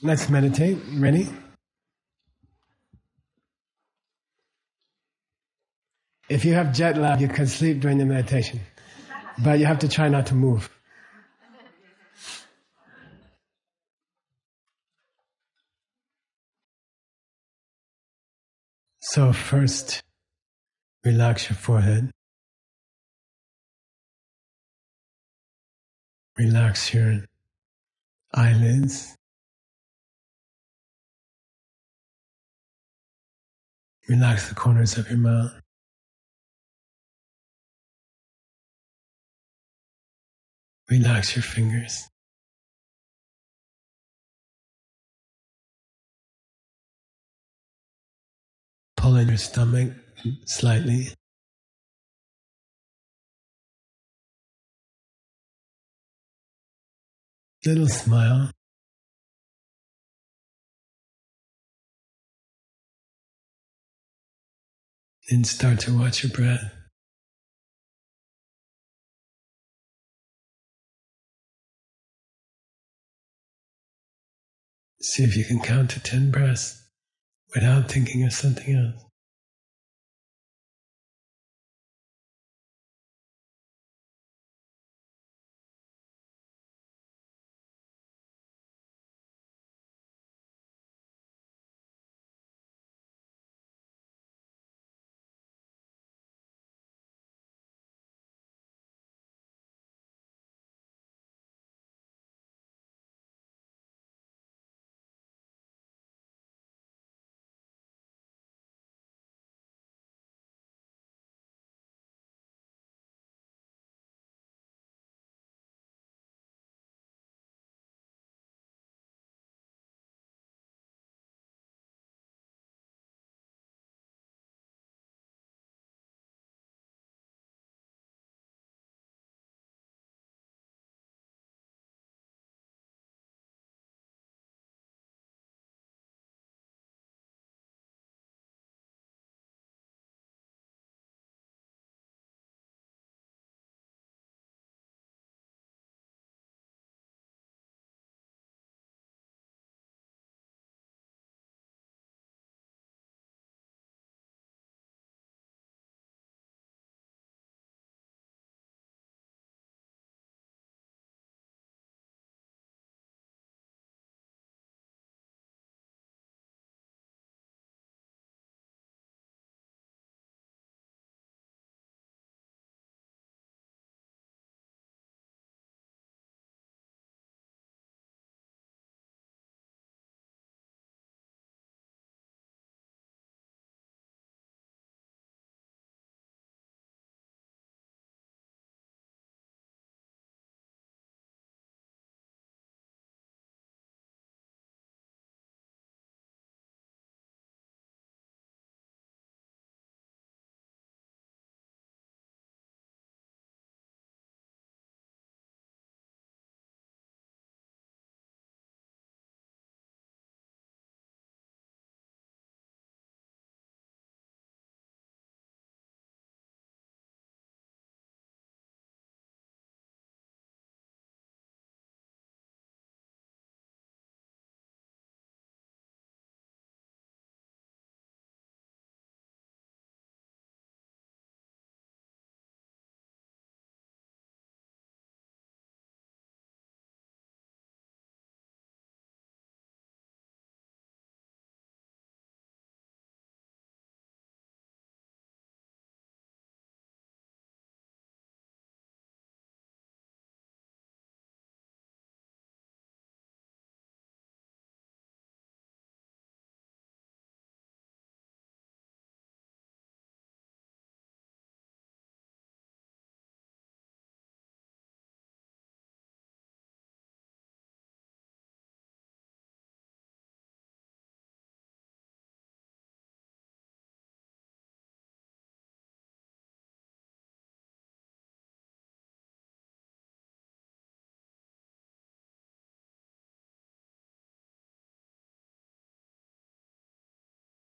Let's meditate. Ready? If you have jet lag, you can sleep during the meditation, but you have to try not to move. So first, relax your forehead. Relax your eyelids. Relax the corners of your mouth. Relax your fingers. Pull in your stomach slightly. Little smile. And start to watch your breath. See if you can count to 10 breaths without thinking of something else.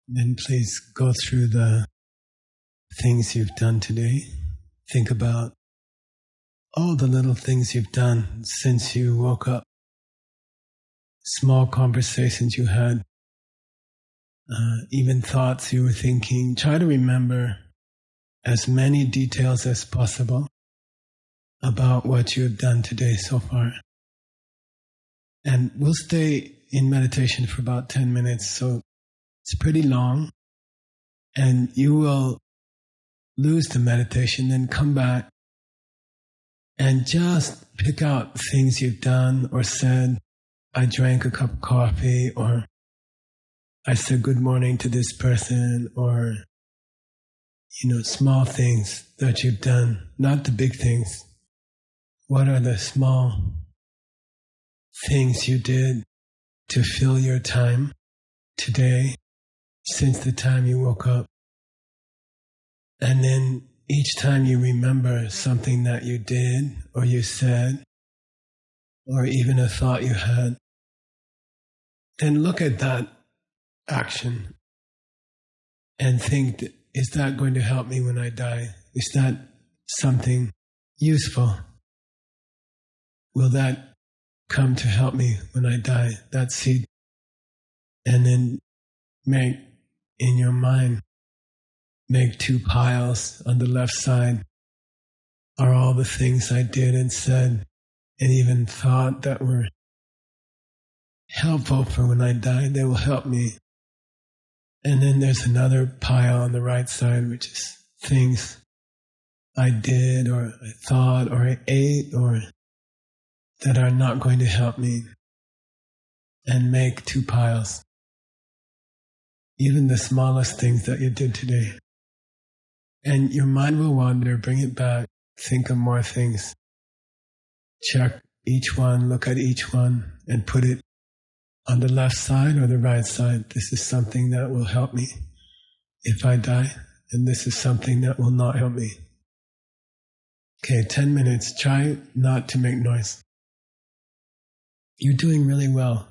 Then please go through the things you've done today. Think about all the little things you've done since you woke up small conversations you had, even thoughts you were thinking. Try to remember as many details as possible about what you have done today so far. And we'll stay in meditation for about 10 minutes, so it's pretty long. And you will lose the meditation, then come back and just pick out things you've done or said. I drank a cup of coffee, or I said good morning to this person, or, small things that you've done, not the big things. What are the small things you did to fill your time today since the time you woke up? And then each time you remember something that you did or you said, or even a thought you had, then look at that action and think, is that going to help me when I die? Is that something useful? Will that come to help me when I die? That seed. And then in your mind, make two piles. On the left side are all the things I did and said and even thought that were helpful for when I die. They will help me. And then there's another pile on the right side, which is things I did or I thought or I ate or that are not going to help me. And make two piles. Even the smallest things that you did today. And your mind will wander, bring it back, think of more things. Check each one, look at each one, and put it on the left side or the right side. This is something that will help me if I die, and this is something that will not help me. Okay, 10 minutes. Try not to make noise. You're doing really well.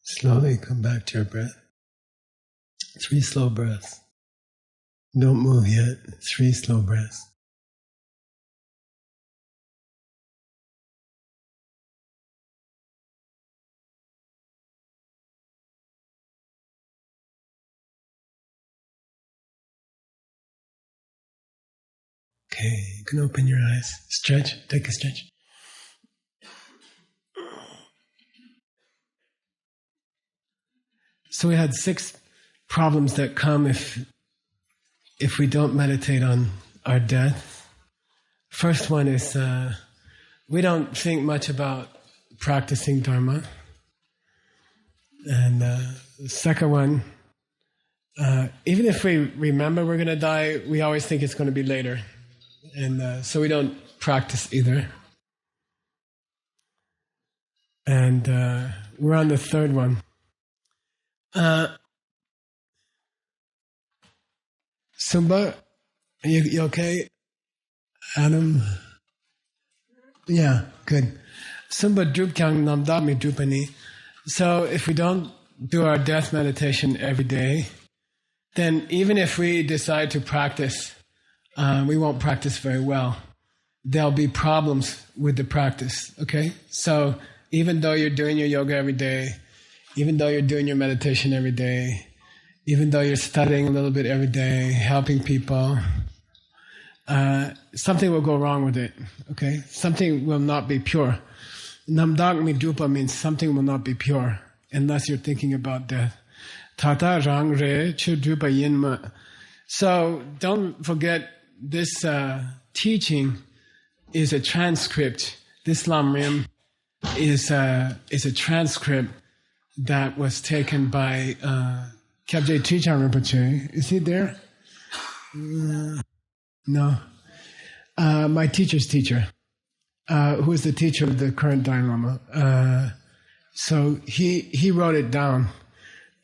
Slowly come back to your breath. 3 slow breaths. Don't move yet. 3 slow breaths. Okay, you can open your eyes. Stretch. Take a stretch. So we had 6 problems that come if we don't meditate on our death. First one is we don't think much about practicing Dharma. And the second one, even if we remember we're going to die, we always think it's going to be later. And so we don't practice either. And we're on the third one. Sumba, you okay? Adam? Yeah, good. Sumba drup kyang namdami drupani. So if we don't do our death meditation every day, then even if we decide to practice, we won't practice very well. There'll be problems with the practice, okay? So even though you're doing your yoga every day, even though you're doing your meditation every day, even though you're studying a little bit every day, helping people, something will go wrong with it, okay? Something will not be pure. Namdak midrupa means something will not be pure unless you're thinking about death. Tata rang re chudrupa yinma. So don't forget this teaching is a transcript. This Lamrim is a transcript that was taken by Kyabje Trichan Rinpoche. Is he there? No. My teacher's teacher, who is the teacher of the current Dalai Lama. So he wrote it down,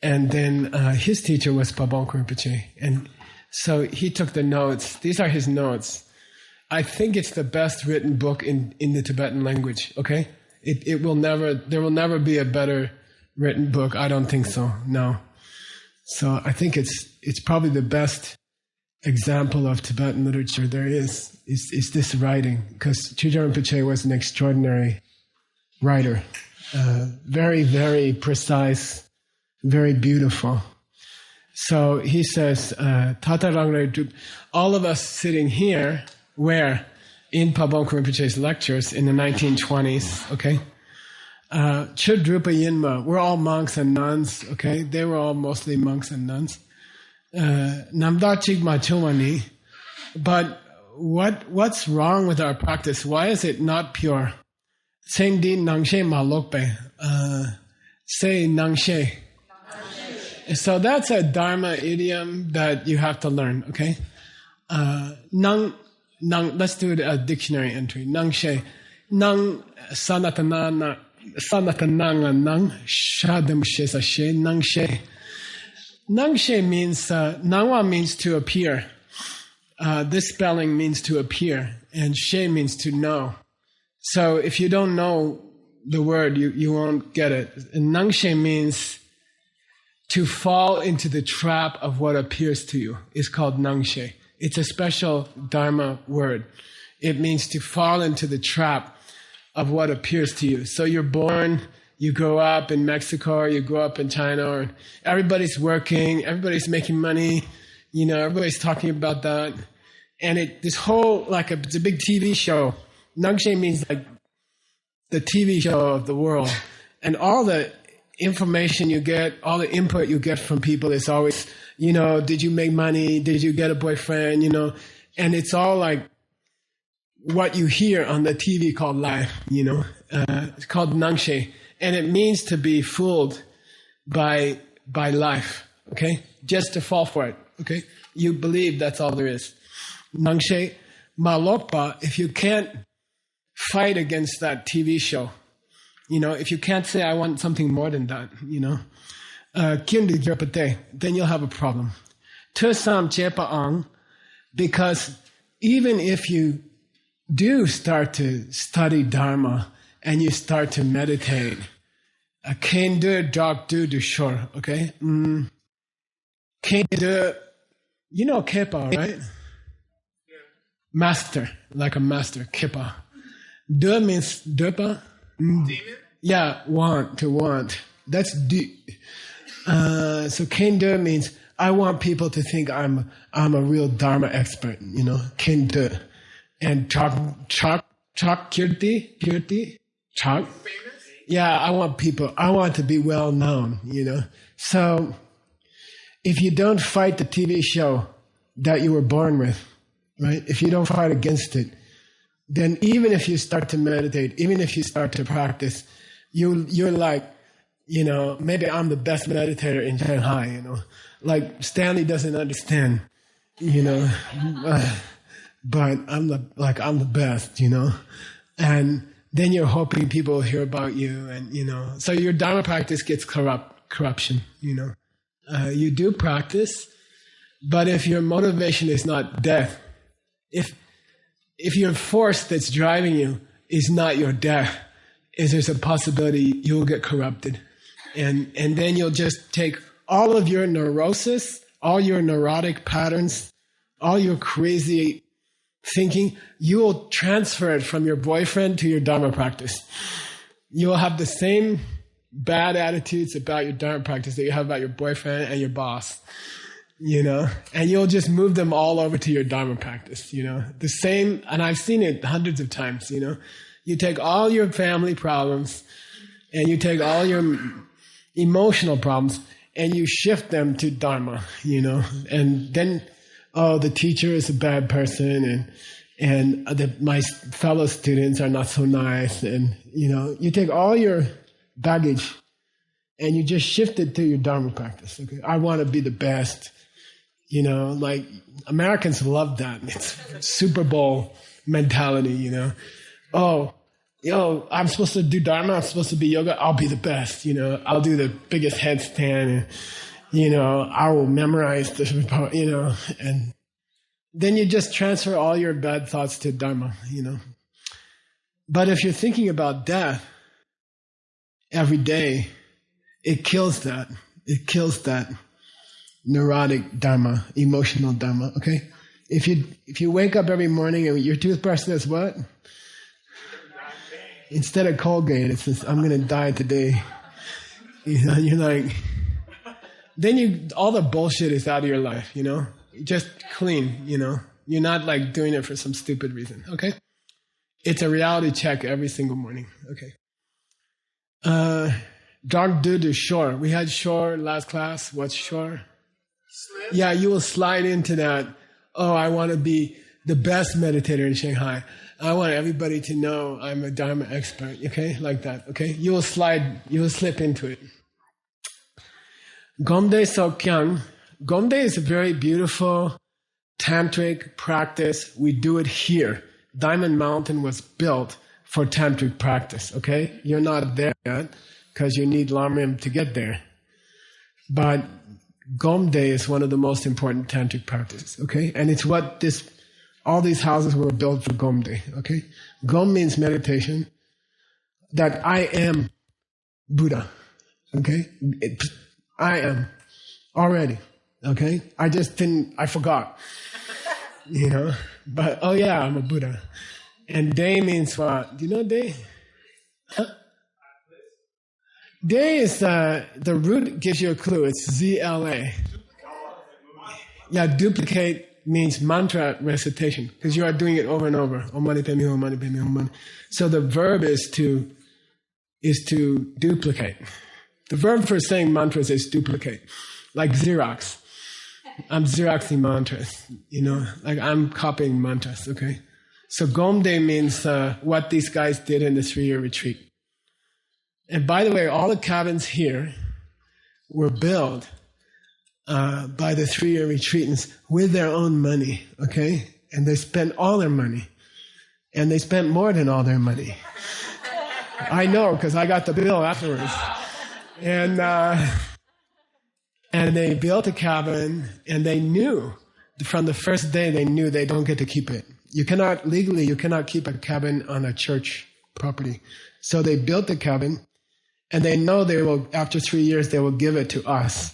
and then his teacher was Pabong Rinpoche, and so he took the notes. These are his notes. I think it's the best written book in the Tibetan language. Okay, there will never be a better written book. I don't think so. No. So I think it's probably the best example of Tibetan literature there is this writing, because Chujang Rinpoche was an extraordinary writer, very, very precise, very beautiful. So he says, Tata Rangre, all of us sitting here, where? In Pabong Rinpoche's lectures in the 1920s, okay? Chudrupa Yinma, we're all monks and nuns, okay? They were all mostly monks and nuns. Namda Chigma Chumani, but what's wrong with our practice? Why is it not pure? Seng di nangshe malokpe. Say nangshe. So that's a Dharma idiom that you have to learn, okay? Let's do a dictionary entry. Nangshe. Nang sanatananga nang shadam shesashe nangshe. Nangshe means, nangwa means to appear. This spelling means to appear, and she means to know. So if you don't know the word, you won't get it. And nangshe means to fall into the trap of what appears to you. It's called nangshe. It's a special Dharma word. It means to fall into the trap of what appears to you. So you're born, you grow up in Mexico, or you grow up in China, or everybody's working, everybody's making money, everybody's talking about that. And this whole, it's a big TV show. Nangshe means like the TV show of the world. And all the information you get, all the input you get from people is always, did you make money? Did you get a boyfriend? And it's all like what you hear on the TV called life, it's called nangshe. And it means to be fooled by life, okay? Just to fall for it, okay? You believe that's all there is. Nangshe, malokpa, if you can't fight against that TV show, if you can't say, I want something more than that, then you'll have a problem. Tusam chepa ang, because even if you do start to study Dharma and you start to meditate, Kende dog do the shore, okay? Kende, you know Kepa, right? Yeah. Master, like a master, Kepa. De means depa. Demon? Yeah, to want. That's de. So Kende means I want people to think I'm a real Dharma expert, you know, Kende. And chak kirti, chak. Yeah, I want to be well known, you know. So if you don't fight the TV show that you were born with, right? If you don't fight against it, then even if you start to meditate, even if you start to practice, you're like, you know, maybe I'm the best meditator in Shanghai, you know. Like Stanley doesn't understand, you know, but I'm the best, you know. And then you're hoping people will hear about you, and you know, so your Dharma practice gets corruption, you know. You do practice, but if your motivation is not death, if your force that's driving you is not your death, there's a possibility you'll get corrupted, and then you'll just take all of your neurosis, all your neurotic patterns, all your crazy thinking, you will transfer it from your boyfriend to your Dharma practice. You will have the same bad attitudes about your Dharma practice that you have about your boyfriend and your boss, you know, and you'll just move them all over to your Dharma practice, you know. The same, and I've seen it hundreds of times, you know. You take all your family problems and you take all your emotional problems and you shift them to Dharma, you know, and then the teacher is a bad person, and my fellow students are not so nice, and you know, you take all your baggage and you just shift it to your Dharma practice. Okay, I want to be the best, you know, like Americans love that. It's Super Bowl mentality, you know. Oh, I'm supposed to do Dharma. I'm supposed to be yoga. I'll be the best, you know. I'll do the biggest headstand, and you know, I will memorize this, you know, and then you just transfer all your bad thoughts to Dharma, you know. But if you're thinking about death every day, it kills that. It kills that neurotic Dharma, emotional Dharma, okay? If you wake up every morning and your toothbrush says what? Instead of Colgate, it says, I'm going to die today. You know, you're like, then all the bullshit is out of your life, you know? Just clean, you know? You're not like doing it for some stupid reason, okay? It's a reality check every single morning, okay? Dog do the shore. We had shore last class. What's shore? Slip. Yeah, you will slide into that. Oh, I want to be the best meditator in Shanghai. I want everybody to know I'm a Dharma expert, okay? Like that, okay? You will slip into it. Gomde Sokyang. Gomde is a very beautiful tantric practice. We do it here. Diamond Mountain was built for tantric practice, okay? You're not there yet because you need Lamrim to get there. But Gomde is one of the most important tantric practices, okay? And it's what all these houses were built for Gomde, okay? Gom means meditation, that I am Buddha, okay? I am already, okay? I forgot, you know? But, oh yeah, I'm a Buddha. And day means what? Do you know day? Huh? Day is, the root gives you a clue. It's ZLA. Yeah, duplicate means mantra recitation, because you are doing it over and over. Om Mani Padme Hum, Om Mani Padme Hum, Om Mani. So the verb is to duplicate. The verb for saying mantras is duplicate, like Xerox. I'm Xeroxing mantras, you know, like I'm copying mantras, okay? So Gomde means what these guys did in the 3-year retreat. And by the way, all the cabins here were built by the 3-year retreatants with their own money, okay? And they spent all their money. And they spent more than all their money. I know, because I got the bill afterwards. And they built a cabin, and they knew, from the first day, they knew they don't get to keep it. You cannot keep a cabin on a church property. So they built the cabin, And they know they will, after 3 years, they will give it to us.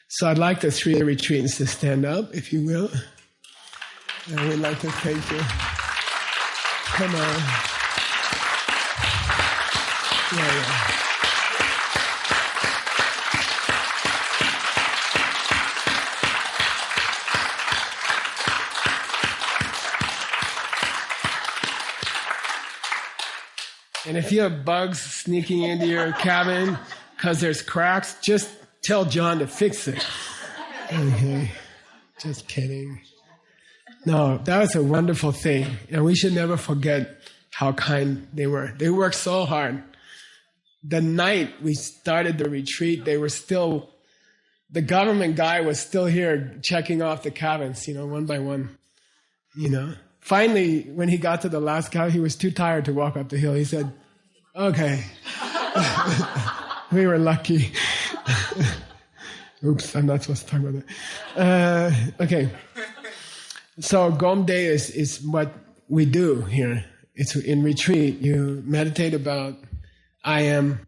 So I'd like the 3-year retreatants to stand up, if you will. And we'd like to thank you. Come on. Yeah. And if you have bugs sneaking into your cabin because there's cracks, just tell John to fix it. Okay. Just kidding. No, that was a wonderful thing. And we should never forget how kind they were. They worked so hard. The night we started the retreat, the government guy was still here checking off the cabins, one by one, Finally, when he got to the last cabin, he was too tired to walk up the hill. He said, okay. We were lucky. Oops, I'm not supposed to talk about that. Okay. So Gom Day is what we do here. It's in retreat. You meditate about I am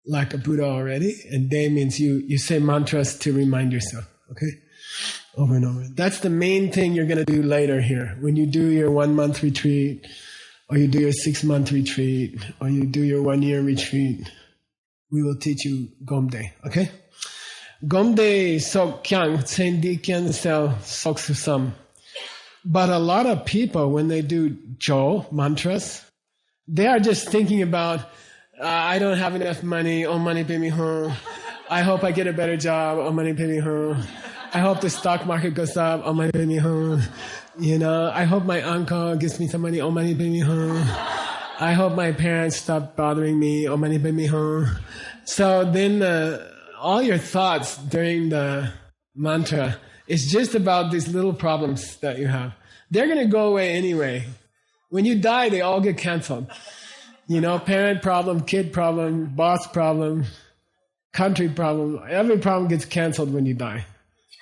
like a Buddha already, and Day means you say mantras to remind yourself, okay? Over and over. That's the main thing you're going to do later here. When you do your 1-month retreat, or you do your 6-month retreat, or you do your 1-year retreat, we will teach you Gom Day, okay? Gom Day sok kyang, tsen di kyen sel sok susam. But a lot of people, when they do Jo, mantras, they are just thinking about, I don't have enough money, oh money pay me home. I hope I get a better job, oh money pay me home. I hope the stock market goes up, oh money pay me home. I hope my uncle gives me some money, oh money pay me home. I hope my parents stop bothering me, oh money pay me home. So then all your thoughts during the mantra is just about these little problems that you have. They're going to go away anyway. When you die, they all get canceled. Parent problem, kid problem, boss problem, country problem. Every problem gets canceled when you die.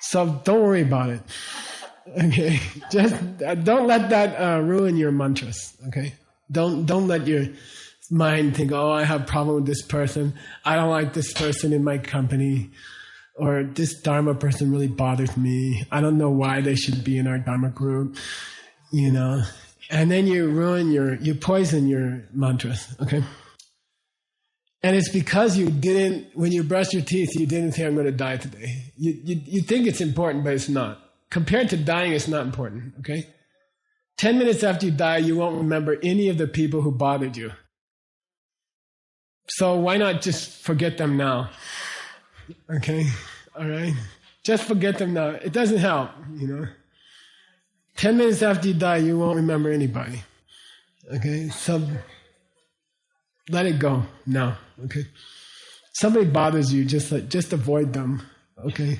So don't worry about it. Okay? Just don't let that ruin your mantras. Okay? Don't let your mind think, oh, I have a problem with this person. I don't like this person in my company. Or this Dharma person really bothers me. I don't know why they should be in our Dharma group. And then you poison your mantras. Okay? And it's because when you brush your teeth, you didn't say, I'm going to die today. You think it's important, but it's not. Compared to dying, it's not important, okay? 10 minutes after you die, you won't remember any of the people who bothered you. So why not just forget them now? Okay? All right? Just forget them now. It doesn't help, 10 minutes after you die, you won't remember anybody. Okay? So let it go now, okay? Somebody bothers you, just avoid them, okay?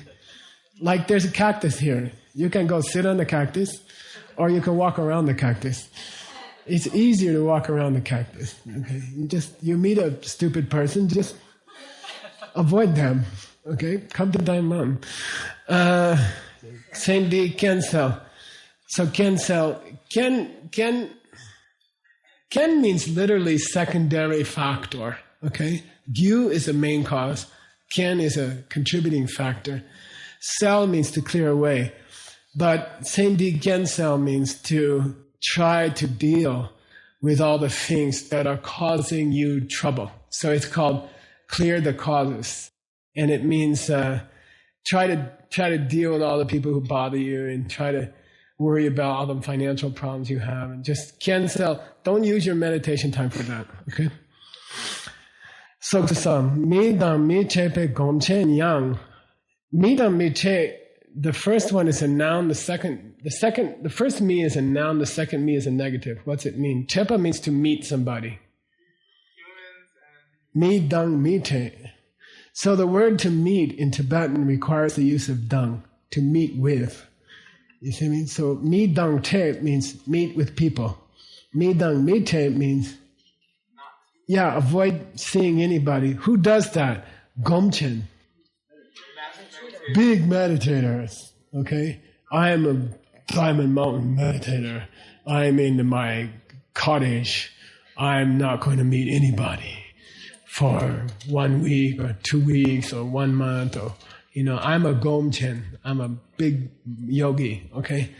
Like there's a cactus here. You can go sit on the cactus, or you can walk around the cactus. It's easier to walk around the cactus, okay? You meet a stupid person, just avoid them, okay? Come to Daimon. Same day, Kensel. So Kensel, Ken means literally secondary factor, okay? Gyu is the main cause. Ken is a contributing factor. Sel means to clear away. But Sendi Gensel means to try to deal with all the things that are causing you trouble. So it's called clear the causes. And it means try to deal with all the people who bother you and try to worry about all the financial problems you have. And just cancel. Don't use your meditation time for that. Okay? So midam miche pe gomchen yang. Midam miche, the first one is a noun, the first me is a noun, the second me is a negative. What's it mean? Chepa means to meet somebody. Midang mite. So the word to meet in Tibetan requires the use of dung, to meet with. You see what I mean? So midang te means meet with people. Midang mite means avoid seeing anybody. Who does that? Gomchen. Big meditators. Okay? I'm a Diamond Mountain meditator. I'm in my cottage. I'm not going to meet anybody. for 1 week or 2 weeks or 1 month or, I'm a gomchen, I'm a big yogi, okay?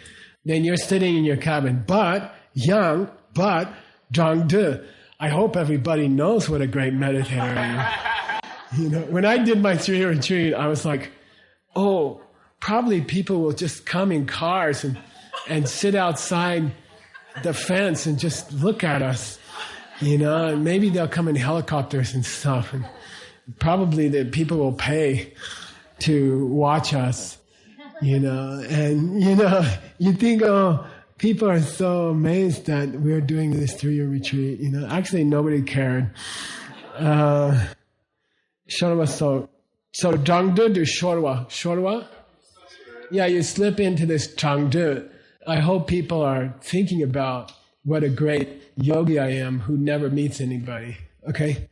Then you're sitting in your cabin, but young, but zhangde. I hope everybody knows what a great meditator I am. When I did my 3-year retreat, I was like, oh, probably people will just come in cars and sit outside the fence and just look at us, and maybe they'll come in helicopters and stuff, and probably the people will pay to watch us, and you think, oh, people are so amazed that we're doing this 3-year retreat, actually nobody cared. Shorwa, so Zhangde to Shorwa? Yeah, you slip into this Zhangde. I hope people are thinking about what a great yogi I am who never meets anybody. Okay?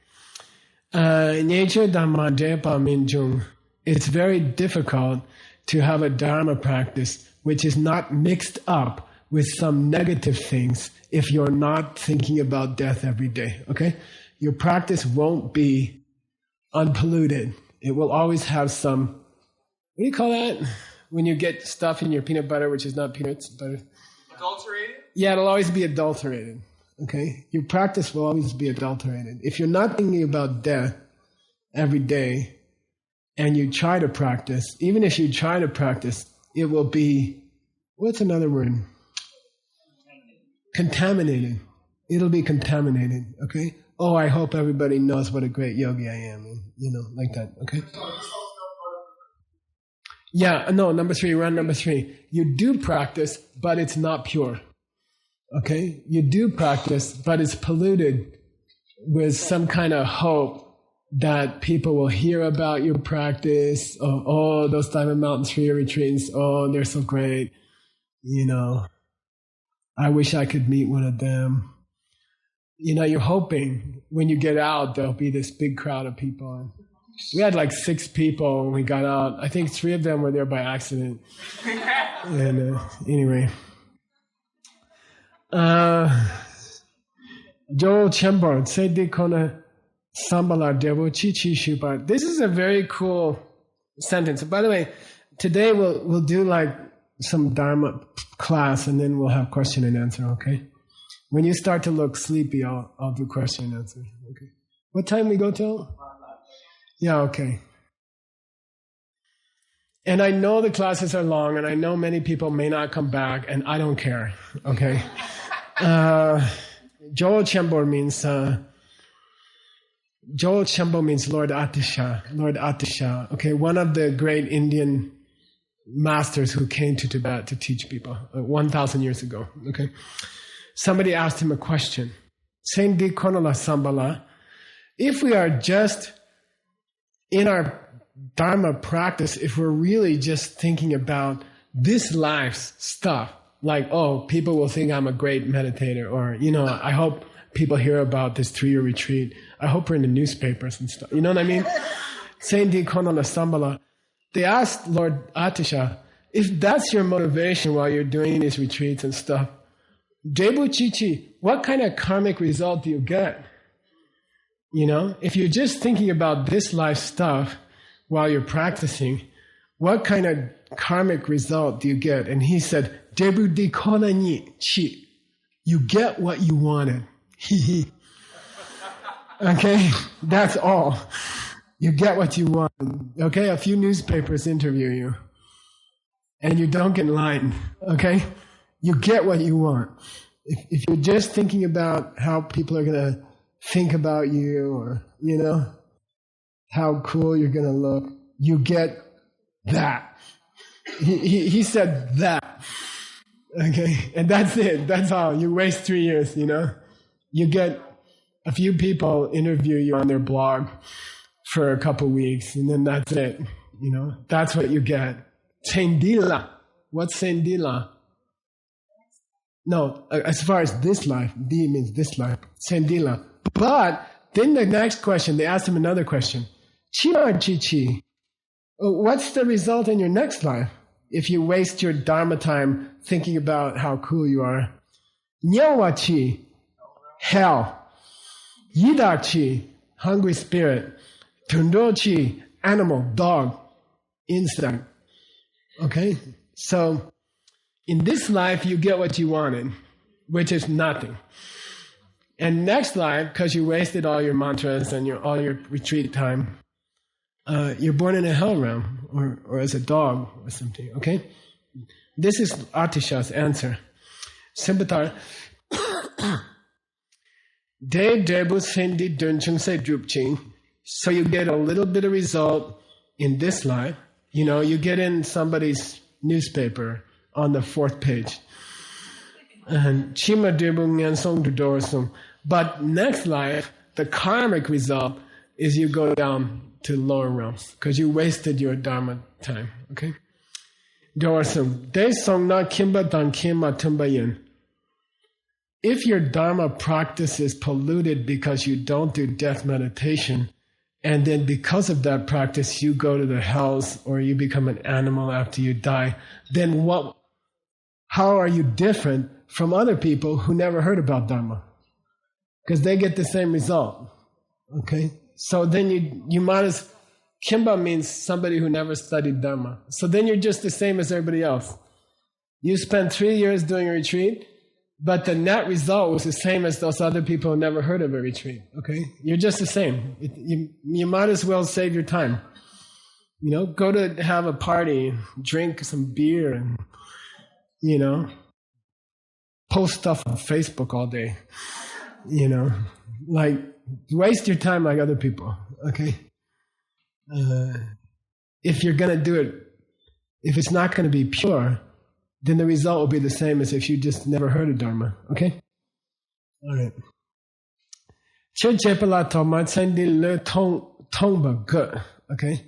It's very difficult to have a Dharma practice which is not mixed up with some negative things if you're not thinking about death every day. Okay? Your practice won't be unpolluted. It will always have some, what do you call that? When you get stuff in your peanut butter, which is not peanuts, butter. Adulterated? Yeah, it'll always be adulterated. Okay? Your practice will always be adulterated. If you're not thinking about death every day, and you try to practice, even if you try to practice, it will be, what's another word? Contaminated. It'll be contaminated. Okay? Oh, I hope everybody knows what a great yogi I am. Like that. Okay? Yeah, no, number 3, run number 3. You do practice, but it's not pure. Okay? You do practice, but it's polluted with some kind of hope that people will hear about your practice. Oh, those Diamond Mountain 3-year retreats, oh, they're so great. I wish I could meet one of them. You're hoping when you get out, there'll be this big crowd of people. We had like 6 people when we got out. I think 3 of them were there by accident. And anyway. Joel Chembard, Sedi Kona Sambala Devo Chichi Shubar. This is a very cool sentence. By the way, today we'll do like some Dharma class and then we'll have question and answer, okay? When you start to look sleepy, I'll do question and answer. Okay. What time we go till? Yeah, okay. And I know the classes are long, and I know many people may not come back, and I don't care. Okay. Joel Chembor means Lord Atisha. Lord Atisha. Okay, one of the great Indian masters who came to Tibet to teach people 1,000 years ago. Okay. Somebody asked him a question. Sendi Konola Sambala, if we are just in our Dharma practice, if we're really just thinking about this life's stuff, like, oh, people will think I'm a great meditator, or, I hope people hear about this 3-year retreat. I hope we're in the newspapers and stuff. You know what I mean? Sendi Konola Sambala. They asked Lord Atisha, if that's your motivation while you're doing these retreats and stuff, Debu Chichi, what kind of karmic result do you get? If you're just thinking about this life stuff while you're practicing, what kind of karmic result do you get? And he said, Debu di kona ni chi. You get what you wanted. Okay? That's all. You get what you want. Okay? A few newspapers interview you. And you don't get in line. Okay? You get what you want. If you're just thinking about how people are going to think about you, or, how cool you're going to look, you get that. He said that. Okay? And that's it. That's all. You waste 3 years, You get a few people interview you on their blog for a couple weeks, and then that's it. That's what you get. Sendila. What's Sendila? No, as far as this life, D means this life. Sendila. But then the next question, they asked him another question. Chima Chichi. What's the result in your next life if you waste your Dharma time thinking about how cool you are? Nyawachi. Hell. Yidachi. hungry spirit. Tundochi, animal, dog, insect. Okay? So, in this life, you get what you wanted, which is nothing. And next life, because you wasted all your mantras and all your retreat time, you're born in a hell realm, or as a dog or something, okay? This is Atisha's answer. Simpatar. So you get a little bit of result in this life. You know, you get in somebody's newspaper on the 4th page. And but next life, the karmic result is you go down to lower realms because you wasted your dharma time. Okay? If your dharma practice is polluted because you don't do death meditation, and then because of that practice you go to the hells or you become an animal after you die, then how are you different from other people who never heard about dharma? Because they get the same result. Okay? So then you might as... Kimba means somebody who never studied dharma. So then you're just the same as everybody else. You spent 3 years doing a retreat, but the net result was the same as those other people who never heard of a retreat. Okay? You're just the same. You might as well save your time. You know, go to have a party, drink some beer, and, you know, post stuff on Facebook all day. You know, like, waste your time like other people. Okay? If you're going to do it, if it's not going to be pure, then the result will be the same as if you just never heard of Dharma. Okay? All right. Okay?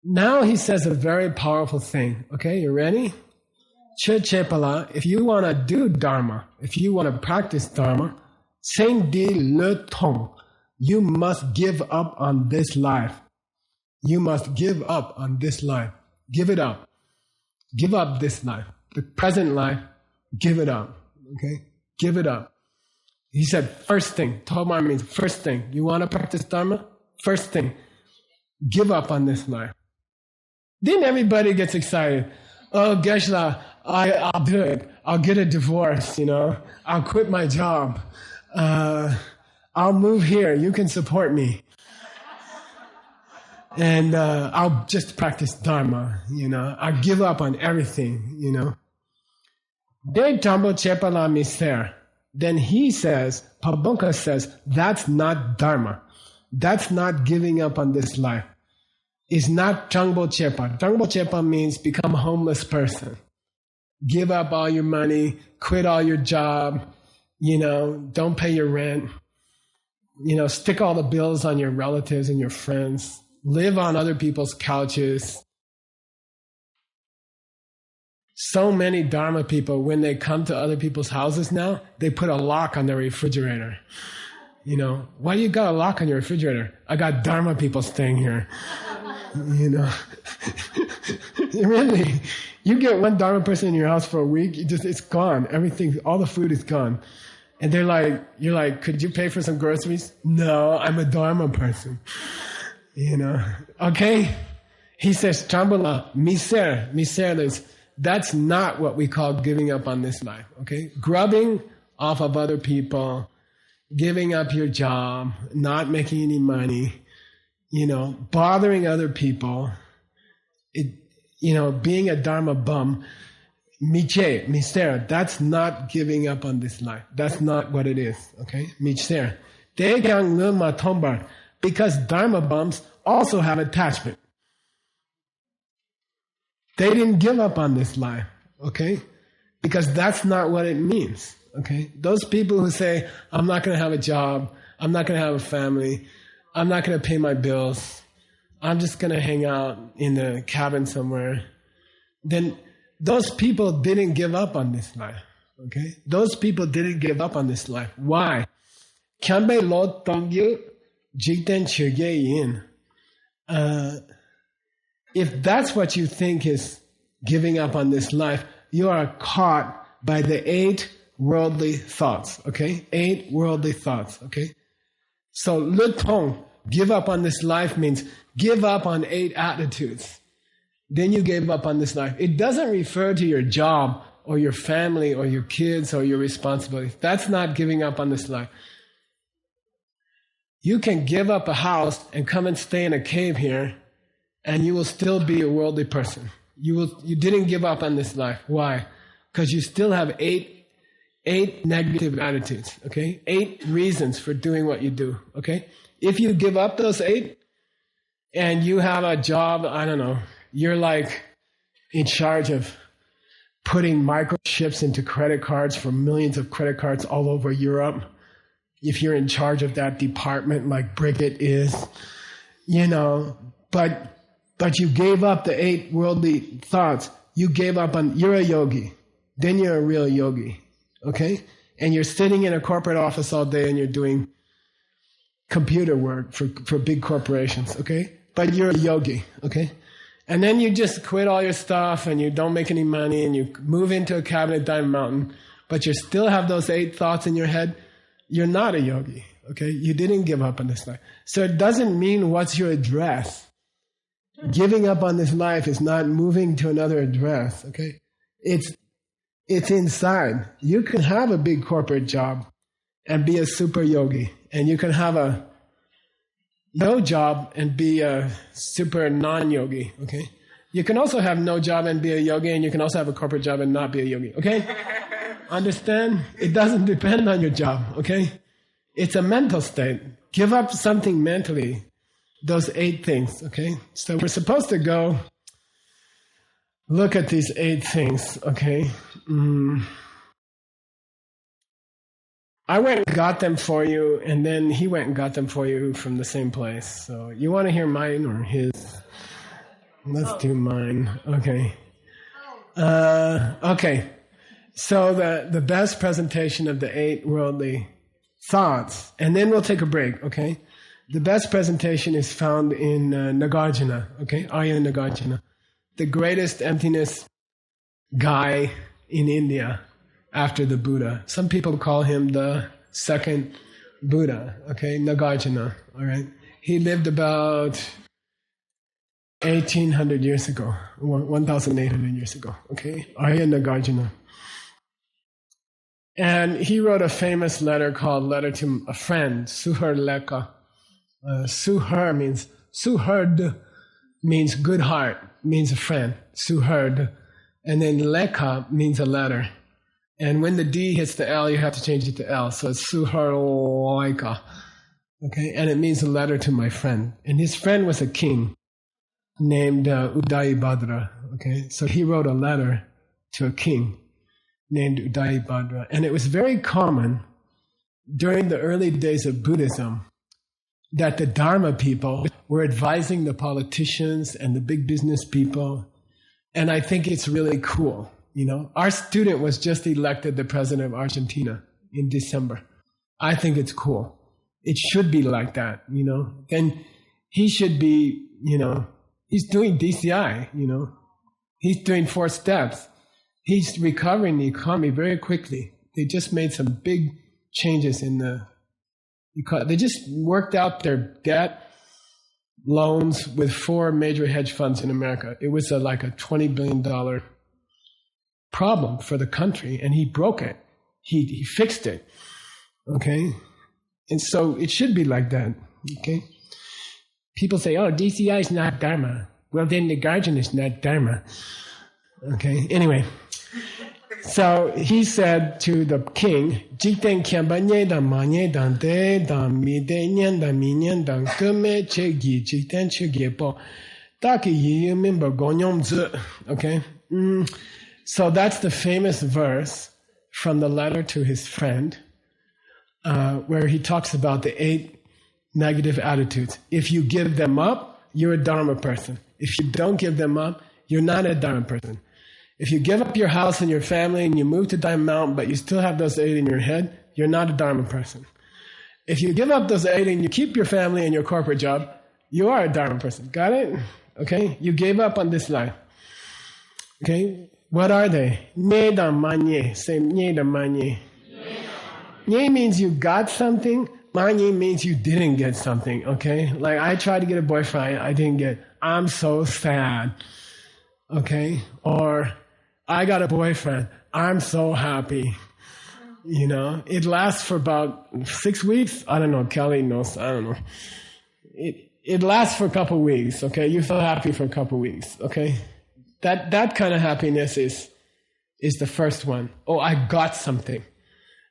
Now he says a very powerful thing. Okay, you ready? If you want to do Dharma, if you want to practice Dharma, you must give up on this life. You must give up on this life. Give it up. Give up this life. The present life, give it up. Okay? Give it up. He said, first thing. Tomar means first thing. You want to practice Dharma? First thing. Give up on this life. Then everybody gets excited. Oh, Geshe-la, I'll do it. I'll get a divorce, you know. I'll quit my job. I'll move here. You can support me. And I'll just practice Dharma, you know. I'll give up on everything, you know. Then he says, Pabunka says, that's not Dharma. That's not giving up on this life. It's not Changbo Chepa. Changbo Chepa means become a homeless person. Give up all your money, quit all your job, you know, don't pay your rent, you know, stick all the bills on your relatives and your friends. Live on other people's couches. So many Dharma people, when they come to other people's houses now, they put a lock on their refrigerator. You know, why do you got a lock on your refrigerator? I got Dharma people staying here. You know, really, you get one Dharma person in your house for a week, it's gone. Everything, all the food is gone. And you're like, could you pay for some groceries? No, I'm a Dharma person. You know, okay? He says, Chambala, miser, that's not what we call giving up on this life, okay? Grubbing off of other people, giving up your job, not making any money, you know, bothering other people, you know, being a Dharma bum, miser, that's not giving up on this life. That's not what it is, okay? Miser. Because Dharma bums also have attachment. They didn't give up on this life, okay? Because that's not what it means, okay? Those people who say, I'm not going to have a job, I'm not going to have a family, I'm not going to pay my bills, I'm just going to hang out in a cabin somewhere, then those people didn't give up on this life, okay? Those people didn't give up on this life. Why? If that's what you think is giving up on this life, you are caught by the 8 worldly thoughts, okay? 8 worldly thoughts, okay? So le tong, give up on this life, means give up on 8 attitudes. Then you gave up on this life. It doesn't refer to your job or your family or your kids or your responsibilities. That's not giving up on this life. You can give up a house and come and stay in a cave here, and you will still be a worldly person. You didn't give up on this life. Why? Because you still have eight negative attitudes, okay? 8 reasons for doing what you do, okay? If you give up those 8 and you have a job, I don't know, you're like in charge of putting microchips into credit cards for millions of credit cards all over Europe. If you're in charge of that department like Brigitte is, but you gave up the 8 worldly thoughts. You gave up on, you're a yogi. Then you're a real yogi, okay? And you're sitting in a corporate office all day and you're doing computer work for big corporations, okay? But you're a yogi, okay? And then you just quit all your stuff and you don't make any money and you move into a cabin at Diamond Mountain, but you still have those 8 thoughts in your head. You're not a yogi, okay? You didn't give up on this life. So it doesn't mean what's your address. Giving up on this life is not moving to another address, okay? It's inside. You can have a big corporate job and be a super yogi, and you can have no job and be a super non-yogi, okay? You can also have no job and be a yogi, and you can also have a corporate job and not be a yogi, okay? Understand? It doesn't depend on your job, okay? It's a mental state. Give up something mentally, those 8 things, okay? So we're supposed to go look at these 8 things, okay? I went and got them for you, and then he went and got them for you from the same place. So you want to hear mine or his? Let's do mine. Okay. Okay. So the best presentation of the 8 worldly thoughts, and then we'll take a break, okay? The best presentation is found in Nagarjuna, okay? Arya Nagarjuna, the greatest emptiness guy in India after the Buddha. Some people call him the second Buddha, okay? Nagarjuna, all right? He lived about 1,800 years ago, 1,800 years ago, okay? Arya Nagarjuna. And he wrote a famous letter called Letter to a Friend, Suhar Lekha. Suhar means, Suhard means good heart, means a friend, Suhard. And then Lekha means a letter. And when the D hits the L, you have to change it to L. So it's Suhar Lekha. Okay, and it means a letter to my friend. And his friend was a king named Udayabhadra. Okay, so he wrote a letter to a king named Udayabhadra. And it was very common during the early days of Buddhism that the Dharma people were advising the politicians and the big business people. And I think it's really cool. Our student was just elected the president of Argentina in December. I think it's cool. It should be like that, And he should be, he's doing DCI, He's doing 4 steps. He's recovering the economy very quickly. They just made some big changes in they just worked out their debt loans with 4 major hedge funds in America. It was like a $20 billion problem for the country, and he broke it. He fixed it, okay? And so it should be like that, okay? People say, oh, DCI is not Dharma. Well, then the Nagarjuna is not Dharma. Okay, anyway. So he said to the king, Jikten Kyambanye dan Manye dan De dan Mi De Nyan dan Mi Nyan dan Kume Chegi Jikten Chegepo Taki Yi Member Gonyom Zu. Okay? So that's the famous verse from the letter to his friend, where he talks about the 8 negative attitudes. If you give them up, you're a Dharma person. If you don't give them up, you're not a Dharma person. If you give up your house and your family and you move to Diamond Mountain, but you still have those 8 in your head, you're not a Dharma person. If you give up those 8 and you keep your family and your corporate job, you are a Dharma person. Got it? Okay? You gave up on this life. Okay? What are they? Nye dan manye. Say nye dan manye. Nye means you got something, Manyi means you didn't get something, okay? Like I tried to get a boyfriend, I didn't get, I'm so sad, okay? Or I got a boyfriend, I'm so happy. You know, it lasts for about 6 weeks. I don't know, Kelly knows, I don't know. It lasts for a couple of weeks, okay? You feel happy for a couple of weeks, okay? That kind of happiness is the first one. Oh, I got something.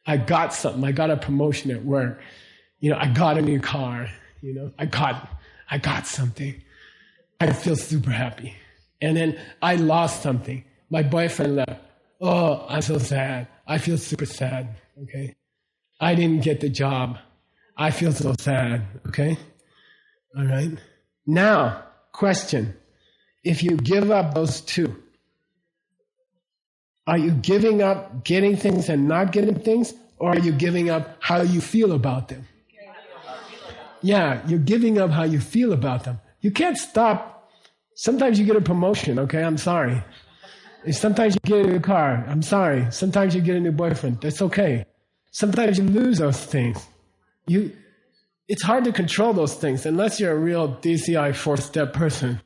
I got something. I got a promotion at work. You know, I got a new car. You know, I got something. I feel super happy. And then I lost something. My boyfriend left. Oh, I'm so sad. I feel super sad, okay? I didn't get the job. I feel so sad, okay? All right? Now, question. If you give up those two, are you giving up getting things and not getting things? Or are you giving up how you feel about them? Yeah, you're giving up how you feel about them. You can't stop. Sometimes you get a promotion, okay? I'm sorry. Sometimes you get a new car. I'm sorry. Sometimes you get a new boyfriend. That's okay. Sometimes you lose those things. It's hard to control those things unless you're a real DCI four-step person.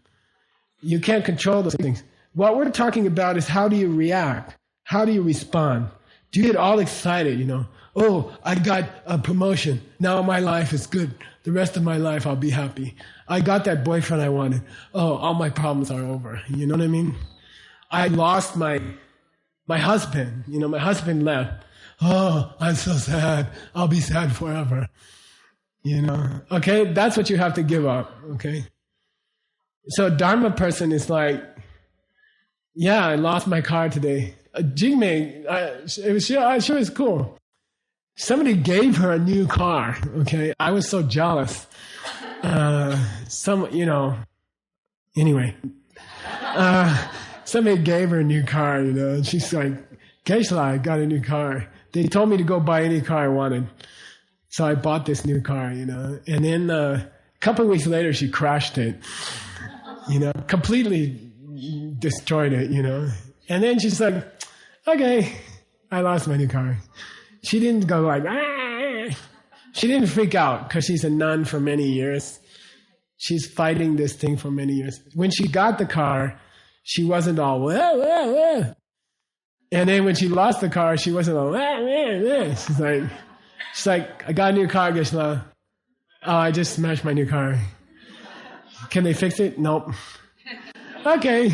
You can't control those things. What we're talking about is how do you react? How do you respond? Do you get all excited, you know? Oh, I got a promotion. Now my life is good. The rest of my life I'll be happy. I got that boyfriend I wanted. Oh, all my problems are over. You know what I mean? I lost my husband. You know, my husband left. Oh, I'm so sad. I'll be sad forever. You know? Okay? That's what you have to give up. Okay? So a Dharma person is like, yeah, I lost my car today. Jingmei, she was cool. Somebody gave her a new car, okay? I was so jealous. Anyway. Somebody gave her a new car, you know, and she's like, Geshe-la, I got a new car. They told me to go buy any car I wanted. So I bought this new car, you know. And then a couple of weeks later, she crashed it, you know, completely destroyed it, you know. And then she's like, okay, I lost my new car. She didn't go like, ah. She didn't freak out because she's a nun for many years. She's fighting this thing for many years. When she got the car, she wasn't all, wah, wah, wah. And then when she lost the car, she wasn't all, wah, wah, wah. She's like, I got a new car, Geshe-la. Oh, I just smashed my new car. Can they fix it? Nope. Okay,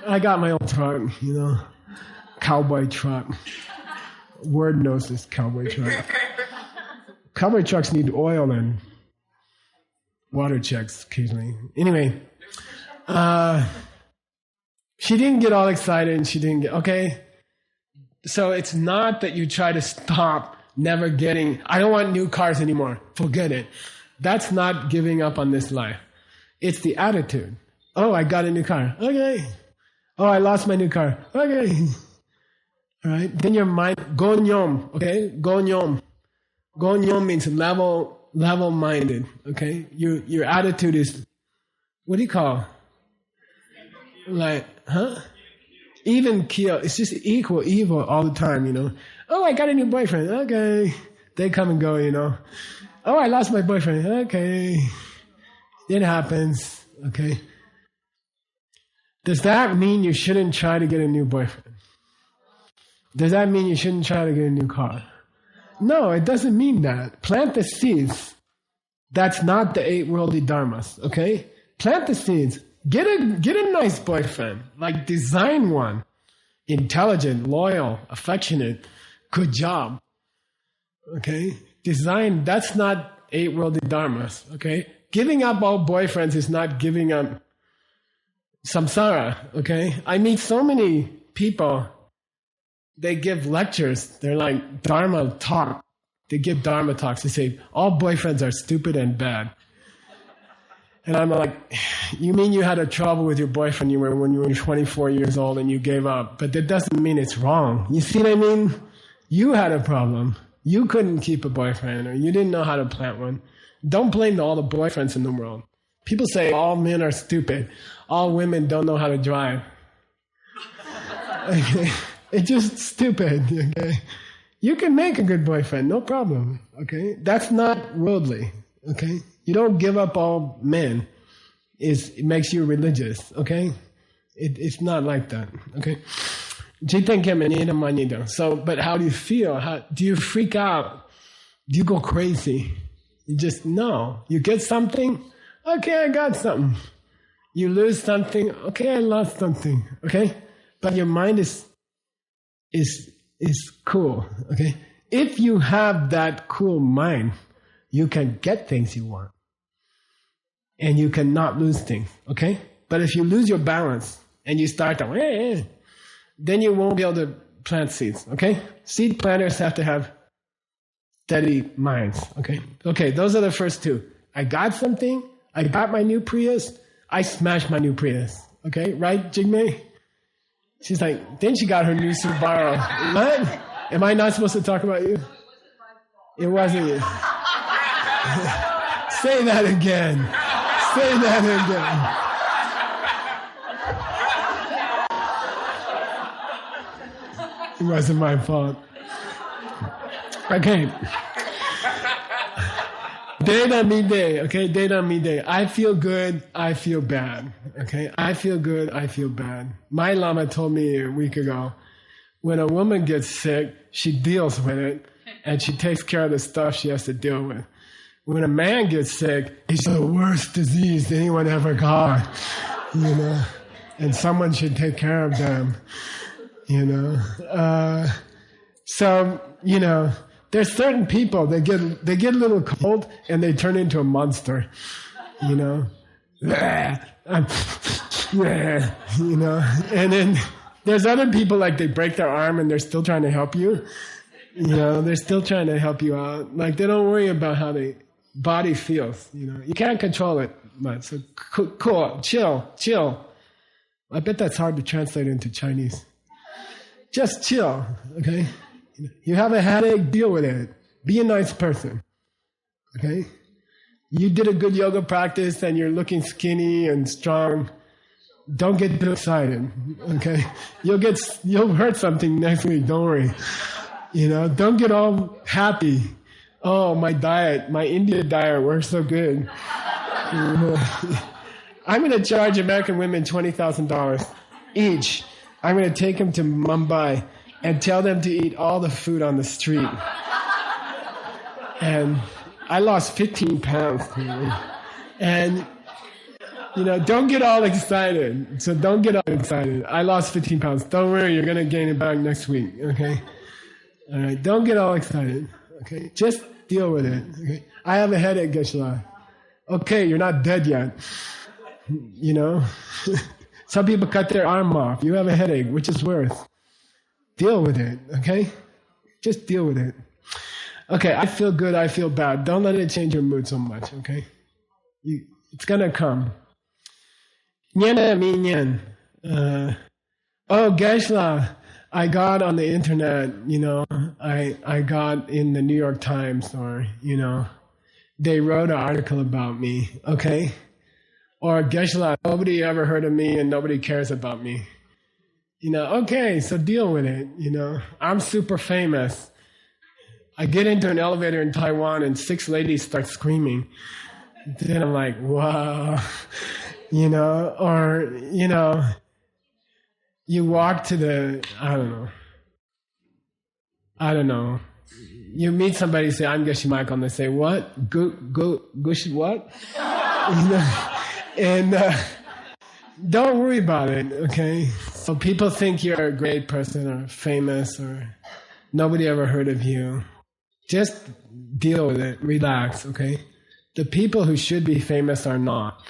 I got my old truck, you know, cowboy truck. Word knows this cowboy truck. Cowboy trucks need oil and water checks occasionally. Anyway, she didn't get all excited and she didn't get, okay. So it's not that you try to stop never getting, I don't want new cars anymore. Forget it. That's not giving up on this life. It's the attitude. Oh, I got a new car. Okay. Oh, I lost my new car. Okay. All right. Then your mind, gonyom. Okay. Gonyom. Gonyom means level-minded. Okay. Your attitude is, what do you call? Like, huh? Even keel. It's just equal evil all the time, you know. Oh, I got a new boyfriend. Okay. They come and go, you know. Oh, I lost my boyfriend. Okay. It happens. Okay. Does that mean you shouldn't try to get a new boyfriend? Does that mean you shouldn't try to get a new car? No, it doesn't mean that. Plant the seeds. That's not the 8 worldly dharmas, okay? Plant the seeds. Get a nice boyfriend. Like, design one. Intelligent, loyal, affectionate. Good job. Okay? Design, that's not 8 worldly dharmas, okay? Giving up all boyfriends is not giving up samsara, okay? I meet so many people, they give lectures. They're like Dharma talk. They give Dharma talks. They say, all boyfriends are stupid and bad. And I'm like, you mean you had a trouble with your boyfriend when you were 24 years old and you gave up, but that doesn't mean it's wrong. You see what I mean? You had a problem. You couldn't keep a boyfriend, or you didn't know how to plant one. Don't blame all the boyfriends in the world. People say all men are stupid. All women don't know how to drive. Okay. It's just stupid. Okay. You can make a good boyfriend, no problem. Okay, that's not worldly. Okay, you don't give up all men. It makes you religious. Okay, it's not like that. Okay. So, but how do you feel? Do you freak out? Do you go crazy? You just know. You get something. Okay, I got something. You lose something. Okay, I lost something. Okay, but your mind is cool. Okay, if you have that cool mind, you can get things you want, and you cannot lose things. Okay, but if you lose your balance and you start to, then you won't be able to plant seeds. Okay, seed planters have to have steady minds. Okay, those are the first two. I got something. I got my new Prius. I smashed my new Prius. Okay, right, Jigme? She's like, then she got her new Subaru. What? Am I not supposed to talk about you? It wasn't you. Say that again. Say that again. It wasn't my fault. Okay. Data me day, okay? Data me day. I feel good, I feel bad. Okay? I feel good, I feel bad. My Lama told me a week ago, when a woman gets sick, she deals with it, and she takes care of the stuff she has to deal with. When a man gets sick, it's the worst disease anyone ever got, and someone should take care of them, there's certain people that get a little cold and they turn into a monster, and then there's other people like they break their arm and they're still trying to help you, they're still trying to help you out. Like they don't worry about how the body feels, you can't control it much. So cool, chill. I bet that's hard to translate into Chinese. Just chill, okay? You have a headache, deal with it. Be a nice person, okay? You did a good yoga practice and you're looking skinny and strong. Don't get too excited, okay? You'll hurt something next week, don't worry. Don't get all happy. Oh, my diet, my Indian diet works so good. I'm going to charge American women $20,000 each. I'm going to take them to Mumbai and tell them to eat all the food on the street. And I lost 15 pounds. And, don't get all excited. So don't get all excited. I lost 15 pounds. Don't worry, you're going to gain it back next week, okay? All right, don't get all excited, okay? Just deal with it, okay? I have a headache, Geshe-la. Okay, you're not dead yet, Some people cut their arm off. You have a headache, which is worse. Deal with it, okay? Just deal with it. Okay, I feel good, I feel bad. Don't let it change your mood so much, okay? It's gonna come. Geshe-la, I got on the internet, I got in the New York Times or, they wrote an article about me, okay? Or Geshe-la, nobody ever heard of me and nobody cares about me. Okay, so deal with it, I'm super famous. I get into an elevator in Taiwan and 6 ladies start screaming. Then I'm like, wow, or, you walk to the, I don't know. You meet somebody, say, I'm Geshe Michael, and they say, what? Gush what? And don't worry about it, okay? So people think you're a great person or famous or nobody ever heard of you. Just deal with it. Relax, okay? The people who should be famous are not.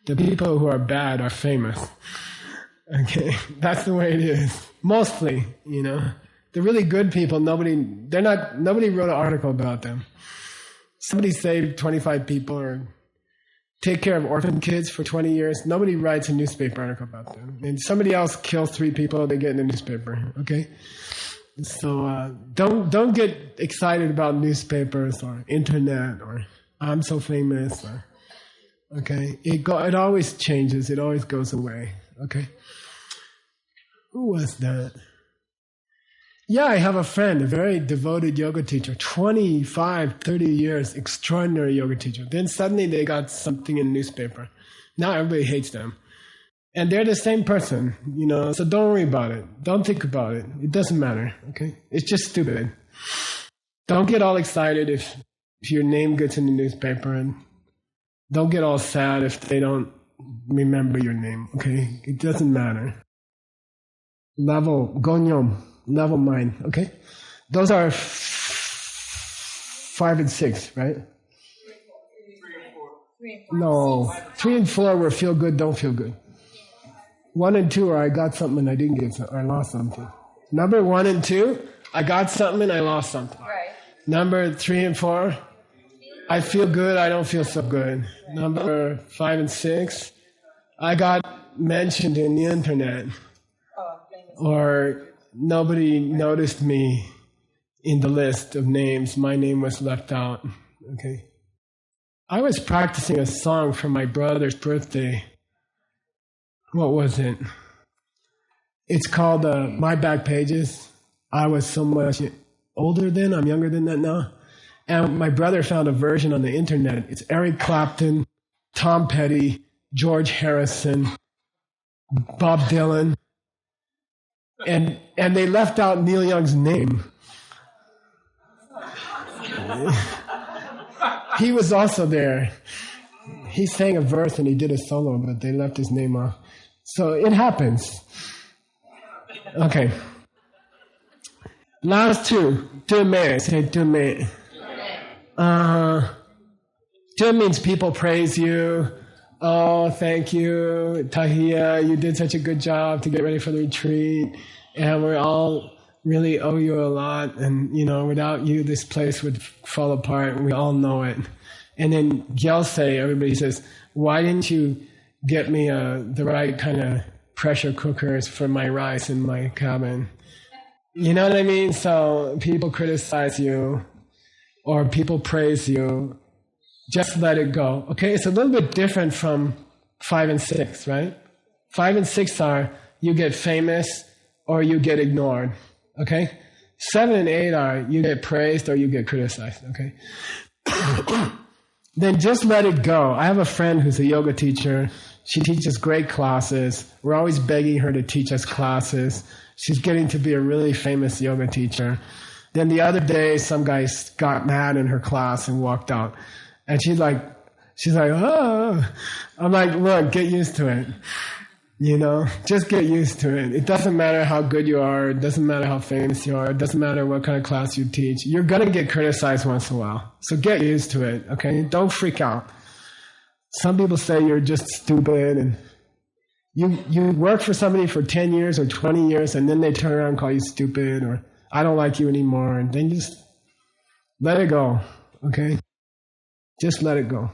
The people who are bad are famous. Okay? That's the way it is. Mostly, The really good people, nobody wrote an article about them. Somebody saved 25 people or take care of orphan kids for 20 years. Nobody writes a newspaper article about them. And somebody else kills 3 people, they get in the newspaper, okay? So don't get excited about newspapers or internet or I'm so famous. Or, okay? It always changes. It always goes away, okay? Who was that? Yeah, I have a friend, a very devoted yoga teacher, 25, 30 years, extraordinary yoga teacher. Then suddenly they got something in the newspaper. Now everybody hates them. And they're the same person, so don't worry about it. Don't think about it. It doesn't matter, okay? It's just stupid. Don't get all excited if your name gets in the newspaper, and don't get all sad if they don't remember your name, okay? It doesn't matter. Level, gonyom, level mind, okay? Those are 5 and 6, right? 3 and 4. No, 3 and 4 were feel good, don't feel good. 1 and 2 are I got something and I didn't get something, I lost something. Number 1 and 2, I got something and I lost something. Right. Number 3 and 4, I feel good, I don't feel so good. Number 5 and 6, I got mentioned in the internet. Or nobody noticed me in the list of names. My name was left out. Okay. I was practicing a song for my brother's birthday. What was it? It's called My Back Pages. I was so much older then. I'm younger than that now. And my brother found a version on the internet. It's Eric Clapton, Tom Petty, George Harrison, Bob Dylan. And they left out Neil Young's name. He was also there. He sang a verse and he did a solo, but they left his name off. So it happens. Okay. Last two. Dume. Say dume. Dum means people praise you. Oh, thank you, Tahia. You did such a good job to get ready for the retreat. And we all really owe you a lot. And, without you, this place would fall apart. And we all know it. And then Gyalse, everybody says, why didn't you get me the right kind of pressure cookers for my rice in my cabin? You know what I mean? So people criticize you or people praise you. Just let it go. Okay, it's a little bit different from 5 and 6, right? 5 and 6 are you get famous or you get ignored. Okay? 7 and 8 are you get praised or you get criticized. Okay? Then just let it go. I have a friend who's a yoga teacher. She teaches great classes. We're always begging her to teach us classes. She's getting to be a really famous yoga teacher. Then the other day, some guy got mad in her class and walked out. And she's like, oh. I'm like, look, get used to it. Just get used to it. It doesn't matter how good you are. It doesn't matter how famous you are. It doesn't matter what kind of class you teach. You're going to get criticized once in a while. So get used to it, okay? Don't freak out. Some people say you're just stupid and you work for somebody for 10 years or 20 years and then they turn around and call you stupid or I don't like you anymore. And then just let it go, okay? Just let it go.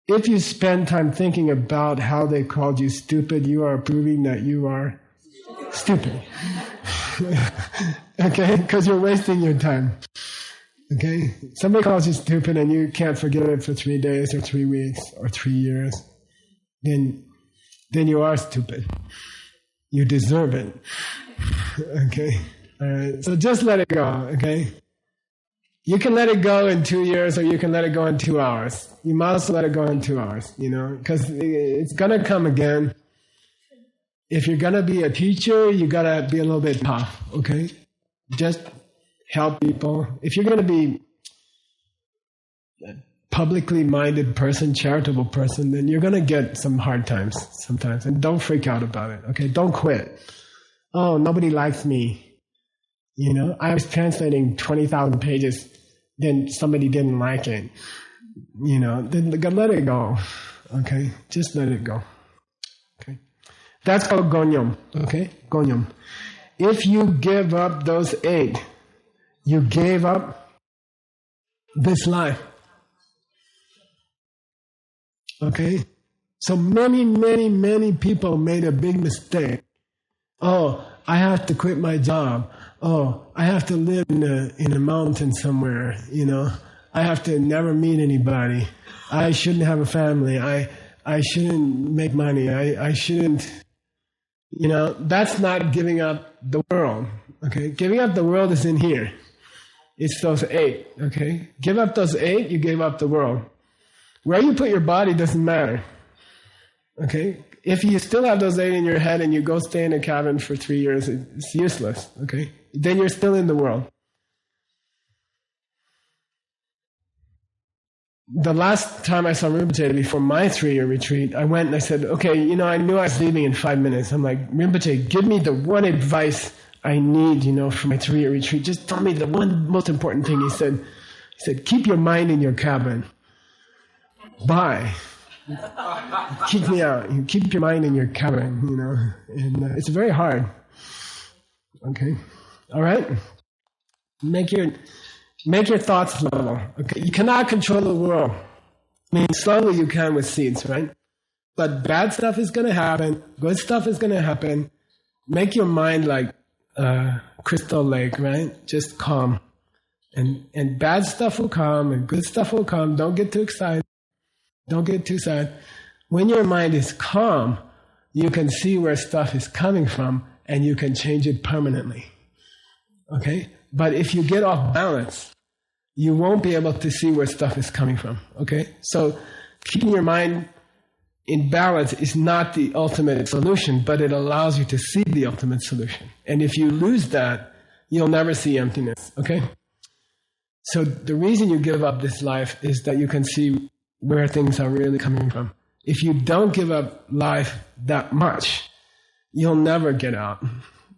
If you spend time thinking about how they called you stupid, you are proving that you are stupid. Okay? Because you're wasting your time. Okay? Somebody calls you stupid and you can't forget it for 3 days or 3 weeks or 3 years, then you are stupid. You deserve it. Okay? All right? So just let it go, okay? You can let it go in 2 years or you can let it go in 2 hours. You might as well let it go in 2 hours, because it's going to come again. If you're going to be a teacher, you got to be a little bit tough, okay? Just help people. If you're going to be a publicly minded person, charitable person, then you're going to get some hard times sometimes. And don't freak out about it, okay? Don't quit. Oh, nobody likes me. I was translating 20,000 pages, then somebody didn't like it. Then let it go. Okay? Just let it go. Okay? That's called gonyom. Okay? Gonyom. If you give up those 8, you gave up this life. Okay? So many people made a big mistake. Oh, I have to quit my job. Oh, I have to live in a mountain somewhere, I have to never meet anybody. I shouldn't have a family. I shouldn't make money. I shouldn't, that's not giving up the world, Okay? Giving up the world is in here. It's those 8. Okay? Give up those 8, you gave up the world. Where you put your body doesn't matter. Okay? If you still have those 8 in your head and you go stay in a cabin for 3 years, it's useless. Okay? Then you're still in the world. The last time I saw Rinpoche before my 3-year retreat, I went and I said, okay, I knew I was leaving in 5 minutes. I'm like, Rinpoche, give me the one advice I need, for my 3-year retreat. Just tell me the one most important thing. He said, keep your mind in your cabin. Bye. Kick me out. You keep your mind in your cabin, and it's very hard. Okay? All right? Make your thoughts level. Okay? You cannot control the world. I mean, slowly you can with seeds, right? But bad stuff is going to happen. Good stuff is going to happen. Make your mind like crystal lake, right? Just calm. And bad stuff will come and good stuff will come. Don't get too excited. Don't get too sad. When your mind is calm, you can see where stuff is coming from and you can change it permanently. Okay? But if you get off balance, you won't be able to see where stuff is coming from. Okay? So keeping your mind in balance is not the ultimate solution, but it allows you to see the ultimate solution. And if you lose that, you'll never see emptiness. Okay? So the reason you give up this life is that you can see where things are really coming from. If you don't give up life that much, you'll never get out,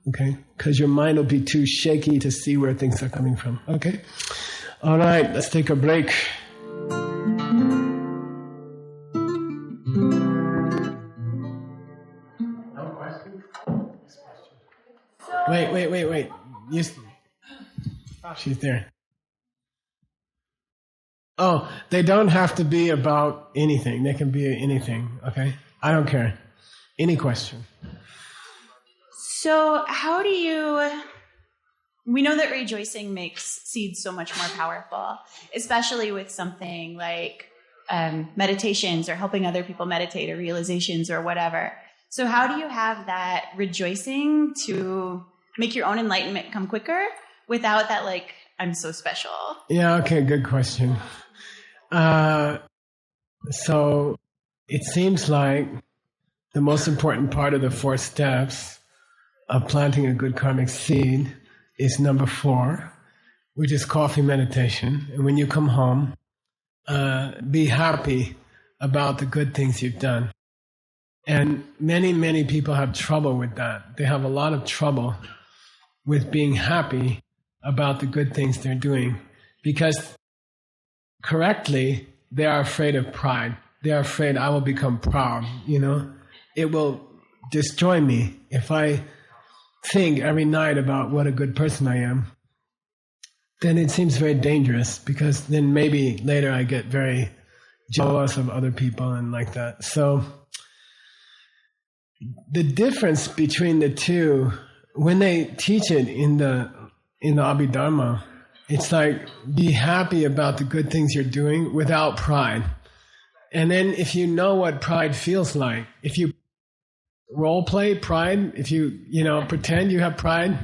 okay? Because your mind will be too shaky to see where things are coming from, okay? All right, let's take a break. No question? Wait. She's there. Oh, they don't have to be about anything. They can be anything, okay? I don't care. Any question. So how do you... We know that rejoicing makes seeds so much more powerful, especially with something like meditations or helping other people meditate or realizations or whatever. So how do you have that rejoicing to make your own enlightenment come quicker without that, like, I'm so special? Yeah, okay, good question. So it seems like the most important part of the 4 steps of planting a good karmic seed is number 4, which is coffee meditation. And when you come home, be happy about the good things you've done. And many, many people have trouble with that. They have a lot of trouble with being happy about the good things they're doing because correctly, they are afraid of pride. They are afraid I will become proud, It will destroy me if I think every night about what a good person I am. Then it seems very dangerous because then maybe later I get very jealous of other people and like that. So the difference between the two, when they teach it in the Abhidharma, it's like, be happy about the good things you're doing without pride. And then if you know what pride feels like, if you role play pride, if you pretend you have pride,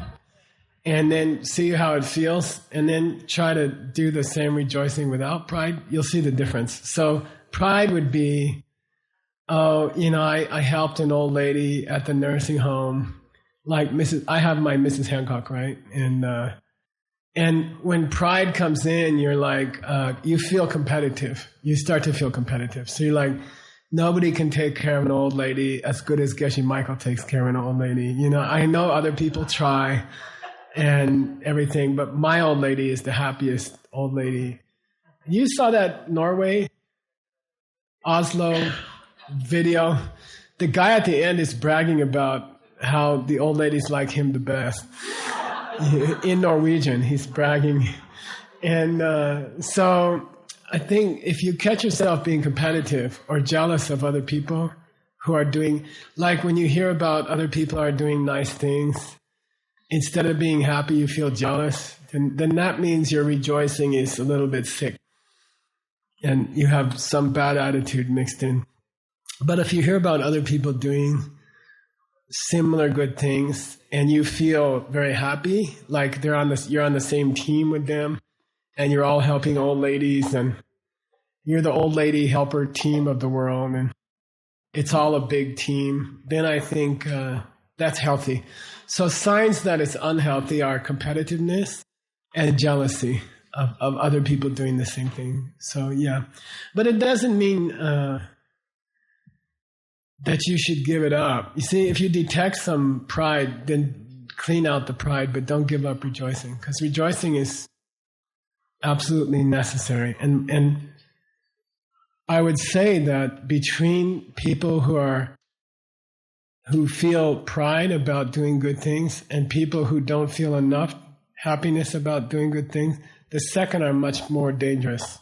and then see how it feels, and then try to do the same rejoicing without pride, you'll see the difference. So pride would be, I helped an old lady at the nursing home, like I have my Mrs. Hancock, right? And when pride comes in, you're like, you feel competitive. You start to feel competitive. So you're like, nobody can take care of an old lady as good as Geshe Michael takes care of an old lady. I know other people try and everything, but my old lady is the happiest old lady. You saw that Norway, Oslo video. The guy at the end is bragging about how the old ladies like him the best. In Norwegian, he's bragging. And so I think if you catch yourself being competitive or jealous of other people who are doing, like when you hear about other people are doing nice things, instead of being happy, you feel jealous, then that means your rejoicing is a little bit sick. And you have some bad attitude mixed in. But if you hear about other people doing similar good things and you feel very happy, like you're on the same team with them and you're all helping old ladies and you're the old lady helper team of the world and it's all a big team, then I think that's healthy. So signs that it's unhealthy are competitiveness and jealousy of other people doing the same thing. So yeah, but it doesn't mean that you should give it up. You see, if you detect some pride, then clean out the pride, but don't give up rejoicing, because rejoicing is absolutely necessary. And I would say that between people who feel pride about doing good things and people who don't feel enough happiness about doing good things, the second are much more dangerous.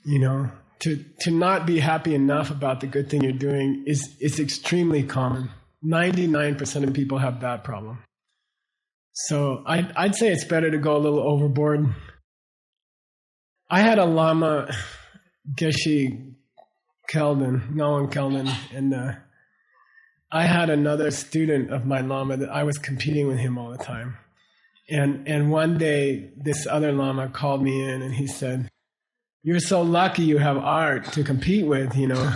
You know, to not be happy enough about the good thing you're doing is extremely common. 99% of people have that problem. So I'd say it's better to go a little overboard. I had a Lama, Geshe Nolan Keldon, and I had another student of my Lama that I was competing with him all the time. And one day, this other Lama called me in and he said, "You're so lucky you have art to compete with, you know."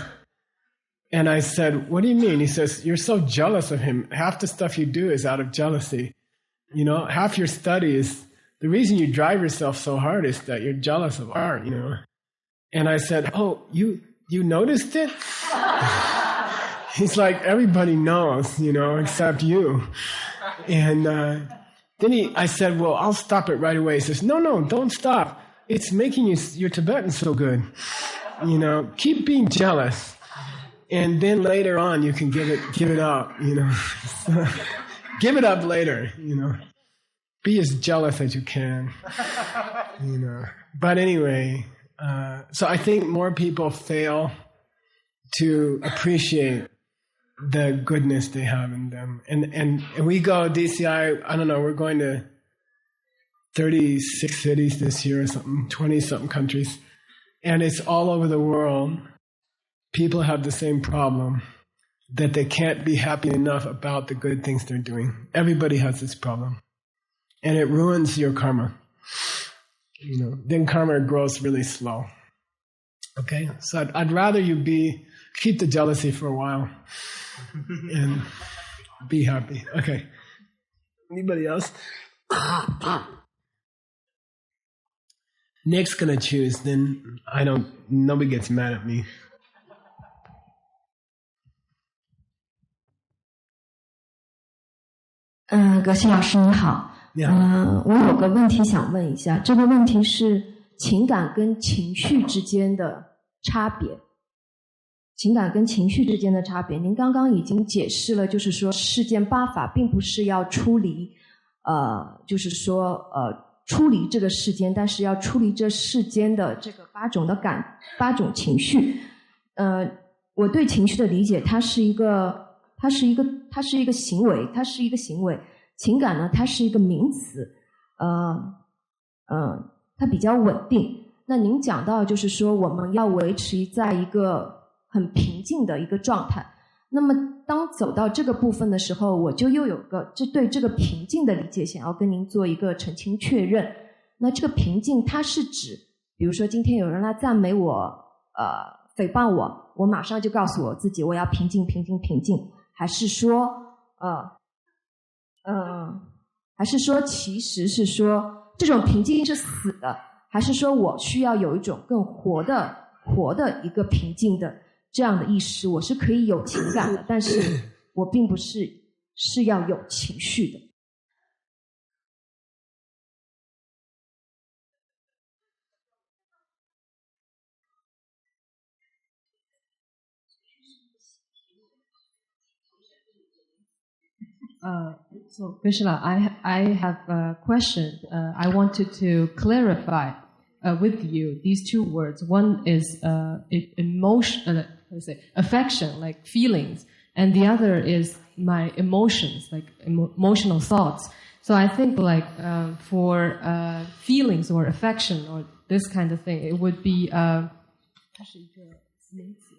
And I said, "What do you mean?" He says, "You're so jealous of him. Half the stuff you do is out of jealousy. You know, half your study is, the reason you drive yourself so hard is that you're jealous of art, you know." And I said, "Oh, you noticed it?" He's like, "Everybody knows, you know, except you." And then I said, "Well, I'll stop it right away." He says, No, don't stop. It's making your Tibetan so good. You know, keep being jealous. And then later on, you can give it up, you know. Give it up later, you know. Be as jealous as you can, you know. But anyway, so I think more people fail to appreciate the goodness they have in them. And we go DCI, I don't know, we're going to 36 cities this year or something, 20-something countries. And it's all over the world. People have the same problem, that they can't be happy enough about the good things they're doing. Everybody has this problem. And it ruins your karma. You know, then karma grows really slow. Okay? So I'd rather you keep the jealousy for a while and be happy. Okay. Anybody else? Nick's gonna choose, then nobody gets mad at me. 葛西老师你好，我有个问题想问一下，这个问题是情感跟情绪之间的差别。情感跟情绪之间的差别，您刚刚已经解释了，就是说世间八法并不是要出离，就是说出离这个世间，但是要出离这世间的这个八种情绪。我对情绪的理解，它是一个行为，情感呢，它是一个名词，它比较稳定。那您讲到就是说我们要维持在一个很平静的一个状态，那么当走到这个部分的时候，我就又有个对这个平静的理解想要跟您做一个澄清确认。那这个平静它是指，比如说今天有人来赞美我，诽谤我马上就告诉我自己我要平静，还是说其实是说这种平静是死的，还是说我需要有一种更活的一个平静的这样的意识，我是可以有情感的，但是我并不是要有情绪的。So Krishna, I have a question. I wanted to clarify with you these two words. One is emotion, affection, like feelings, and the other is my emotions, like emotional thoughts. So I think like for feelings or affection or this kind of thing, it would be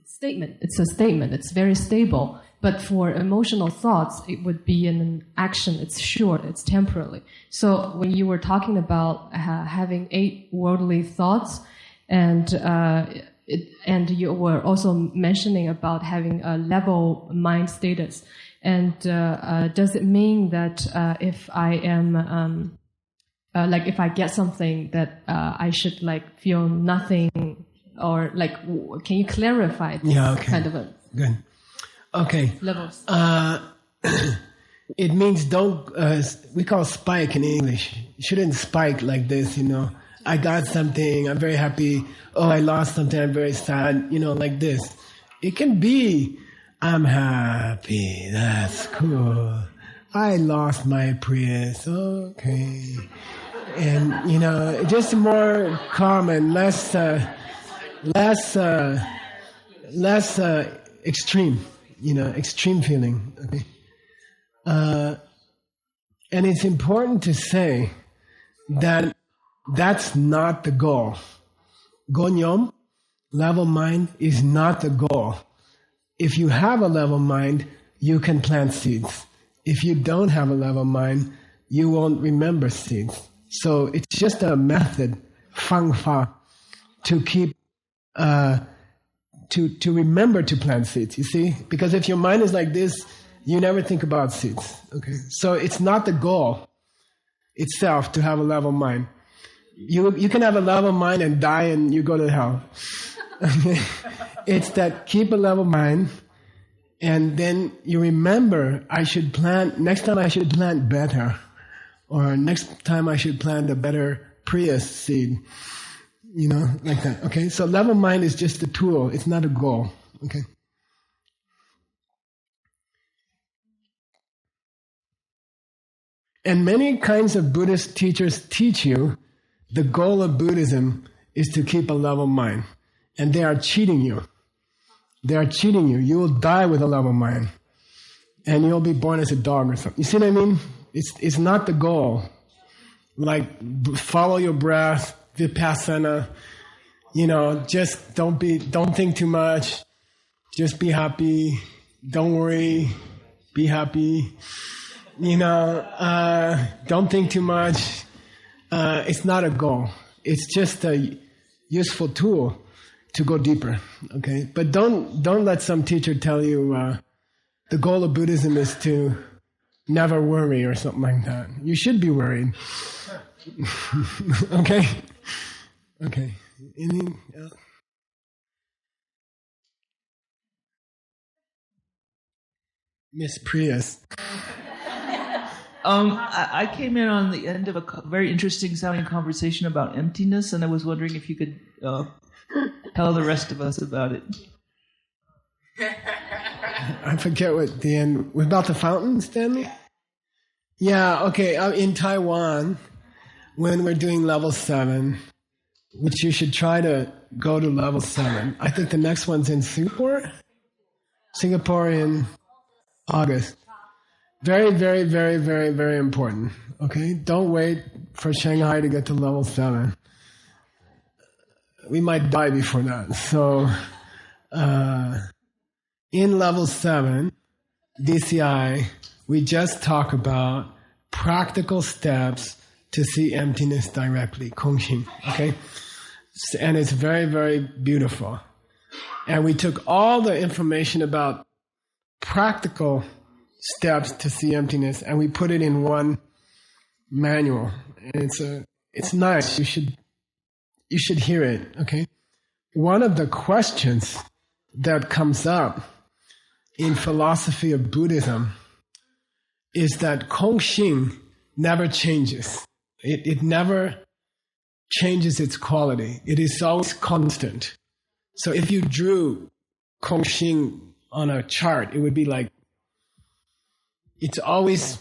statement. It's a statement. It's very stable. But for emotional thoughts, it would be an action. It's short. It's temporary. So when you were talking about having 8 worldly thoughts, and you were also mentioning about having a level mind status, and does it mean that if I am like if I get something that I should like feel nothing, or like can you clarify this kind of a good. Okay. Levels. It means don't, we call spike in English. You shouldn't spike like this, you know. I got something, I'm very happy. Oh, I lost something, I'm very sad, you know, like this. It can be, I'm happy, that's cool. I lost my Prius, okay. And, you know, just more calm and less extreme. You know, extreme feeling. Okay, and it's important to say that that's not the goal. Gonyom, level mind, is not the goal. If you have a level mind, you can plant seeds. If you don't have a level mind, you won't remember seeds. So it's just a method, fang fa, to keep. To remember to plant seeds, you see? Because if your mind is like this, you never think about seeds, okay? So it's not the goal itself to have a level mind. You can have a level mind and die and you go to hell. Okay? It's that keep a level mind, and then you remember, next time I should plant better, or next time I should plant a better Prius seed. You know, like that. Okay, so level mind is just a tool. It's not a goal. Okay. And many kinds of Buddhist teachers teach you the goal of Buddhism is to keep a level mind. And they are cheating you. They are cheating you. You will die with a level mind. And you'll be born as a dog or something. You see what I mean? It's not the goal. Like, follow your breath, vipassana, you know, just don't think too much, just be happy, don't worry, be happy, you know, don't think too much. It's not a goal. It's just a useful tool to go deeper, okay? But don't let some teacher tell you the goal of Buddhism is to never worry or something like that. You should be worried. Okay? Okay. Anything else? Miss Prius. I came in on the end of a very interesting sounding conversation about emptiness, and I was wondering if you could tell the rest of us about it. I forget what the end was about. The fountain, Stanley? Yeah, okay. In Taiwan, when we're doing level 7, which you should try to go to level 7. I think the next one's in Singapore in August. Very, very, very, very, very important. Okay? Don't wait for Shanghai to get to level 7. We might die before that. So, in level 7, DCI, we just talk about practical steps to see emptiness directly, Kongxing, okay? And it's very, very beautiful. And we took all the information about practical steps to see emptiness and we put it in one manual. And it's nice. You should hear it, okay? One of the questions that comes up in philosophy of Buddhism is that Kongxing never changes. It never changes its quality. It is always constant. So if you drew Kongxing on a chart, it would be like, it's always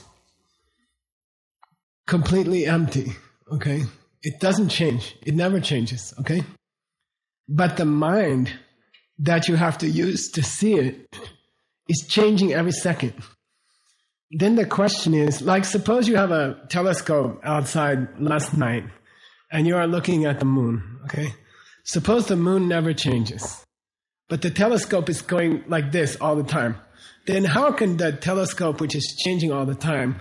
completely empty, okay? It doesn't change. It never changes, okay? But the mind that you have to use to see it is changing every second. Then the question is, like, suppose you have a telescope outside last night and you are looking at the moon, okay? Suppose the moon never changes. but the telescope is going like this all the time. Then how can the telescope, which is changing all the time,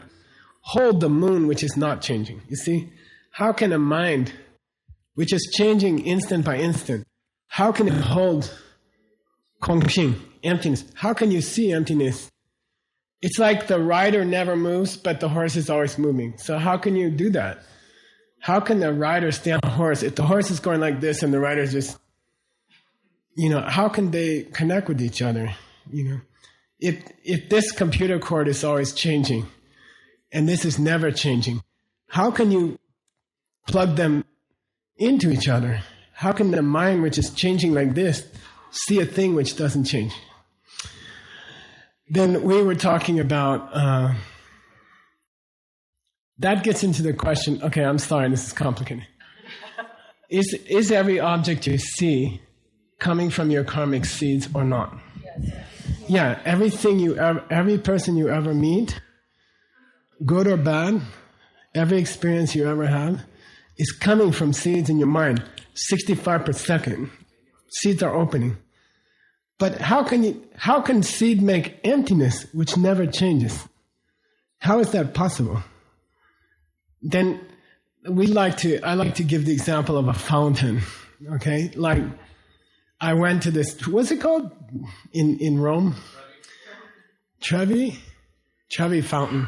hold the moon, which is not changing? You see? How can a mind, which is changing instant by instant, how can it hold Kongxing, emptiness? How can you see emptiness? It's like the rider never moves, but the horse is always moving. So how can you do that? How can the rider stay on a horse? If the horse is going like this and the rider is just, how can they connect with each other? If this computer cord is always changing and this is never changing, how can you plug them into each other? How can the mind, which is changing like this, see a thing which doesn't change? Then we were talking about, that gets into the question, okay, I'm sorry, this is complicated. Is every object you see coming from your karmic seeds or not? Yes. Yeah, every person you ever meet, good or bad, every experience you ever have, is coming from seeds in your mind, 65 per second. Seeds are opening. But how can seed make emptiness which never changes? How is that possible? Then I like to give the example of a fountain. Okay? Like I went to this, what's it called? In Rome? Trevi fountain.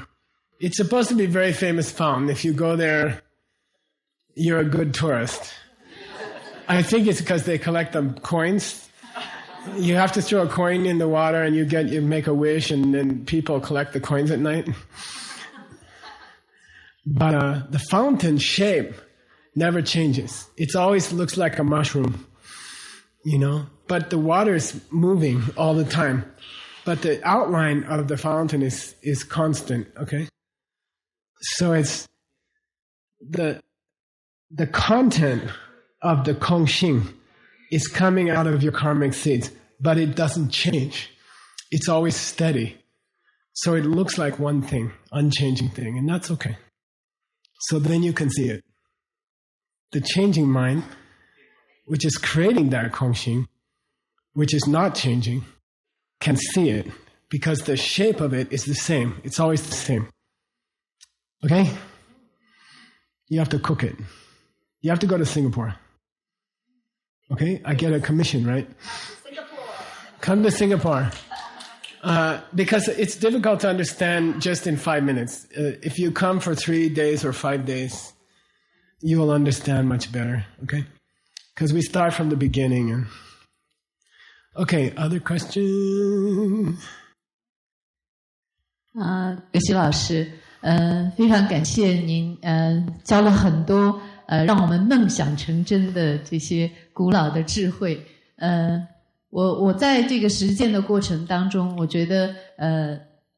It's supposed to be a very famous fountain. If you go there, you're a good tourist. I think it's because they collect the coins. You have to throw a coin in the water and you make a wish, and then people collect the coins at night. But the fountain shape never changes. It always looks like a mushroom, But the water is moving all the time. But the outline of the fountain is constant, okay? So it's the content of the Kongxing is coming out of your karmic seeds, but it doesn't change. It's always steady. So it looks like one thing, unchanging thing, and that's okay. So then you can see it. The changing mind, which is creating that Kongxing, which is not changing, can see it because the shape of it is the same. It's always the same. Okay? You have to cook it. You have to go to Singapore. Okay? I get a commission, right? Singapore. Come to Singapore. Because it's difficult to understand just in 5 minutes. If you come for 3 days or 5 days, you will understand much better. Okay? Because we start from the beginning. Okay, other questions? 葛西老师，非常感谢您，教了很多让我们梦想成真的这些古老的智慧。我在这个实践的过程当中，我觉得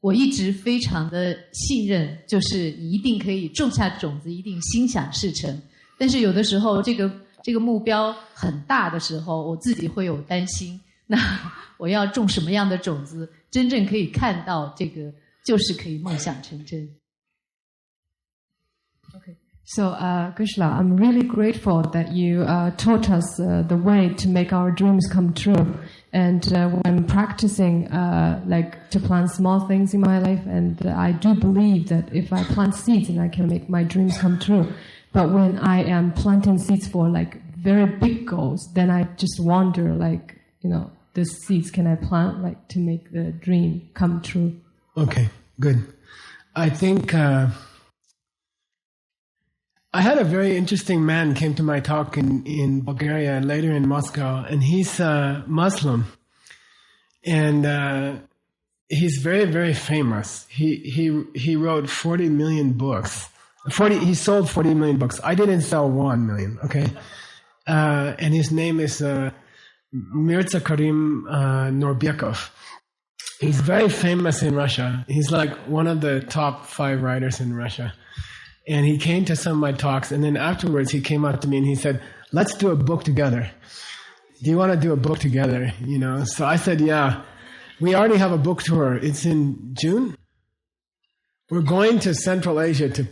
我一直非常的信任，就是你一定可以种下种子，一定心想事成。但是有的时候，这个目标很大的时候，我自己会有担心。那我要种什么样的种子，真正可以看到这个，就是可以梦想成真。Okay. So, Krishna, I'm really grateful that you taught us the way to make our dreams come true. And when practicing, to plant small things in my life, and I do believe that if I plant seeds, then I can make my dreams come true. But when I am planting seeds for very big goals, then I just wonder, the seeds can I plant to make the dream come true? Okay, good. I think I had a very interesting man came to my talk in Bulgaria and later in Moscow, and he's Muslim, and he's very, very famous. He wrote 40 million books. He sold 40 million books. I didn't sell 1 million. Okay, and his name is Mirza Karim Norbekov. He's very famous in Russia. He's like one of the top 5 writers in Russia. And he came to some of my talks, and then afterwards he came up to me and he said, let's do a book together. Do you want to do a book together? So I said, yeah. We already have a book tour. It's in June. We're going to Central Asia to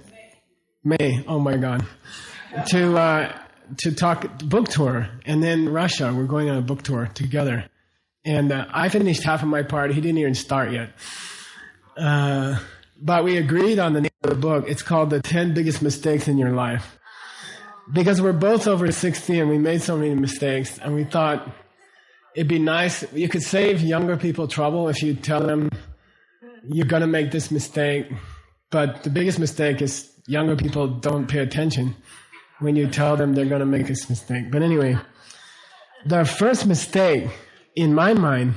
May. Oh my God. To talk book tour. And then Russia, we're going on a book tour together. And I finished half of my part. He didn't even start yet. But we agreed on the name of the book. It's called The 10 Biggest Mistakes in Your Life. Because we're both over 60 and we made so many mistakes. And we thought it'd be nice. You could save younger people trouble if you tell them you're going to make this mistake. But the biggest mistake is younger people don't pay attention when you tell them they're going to make this mistake. But anyway, the first mistake, in my mind,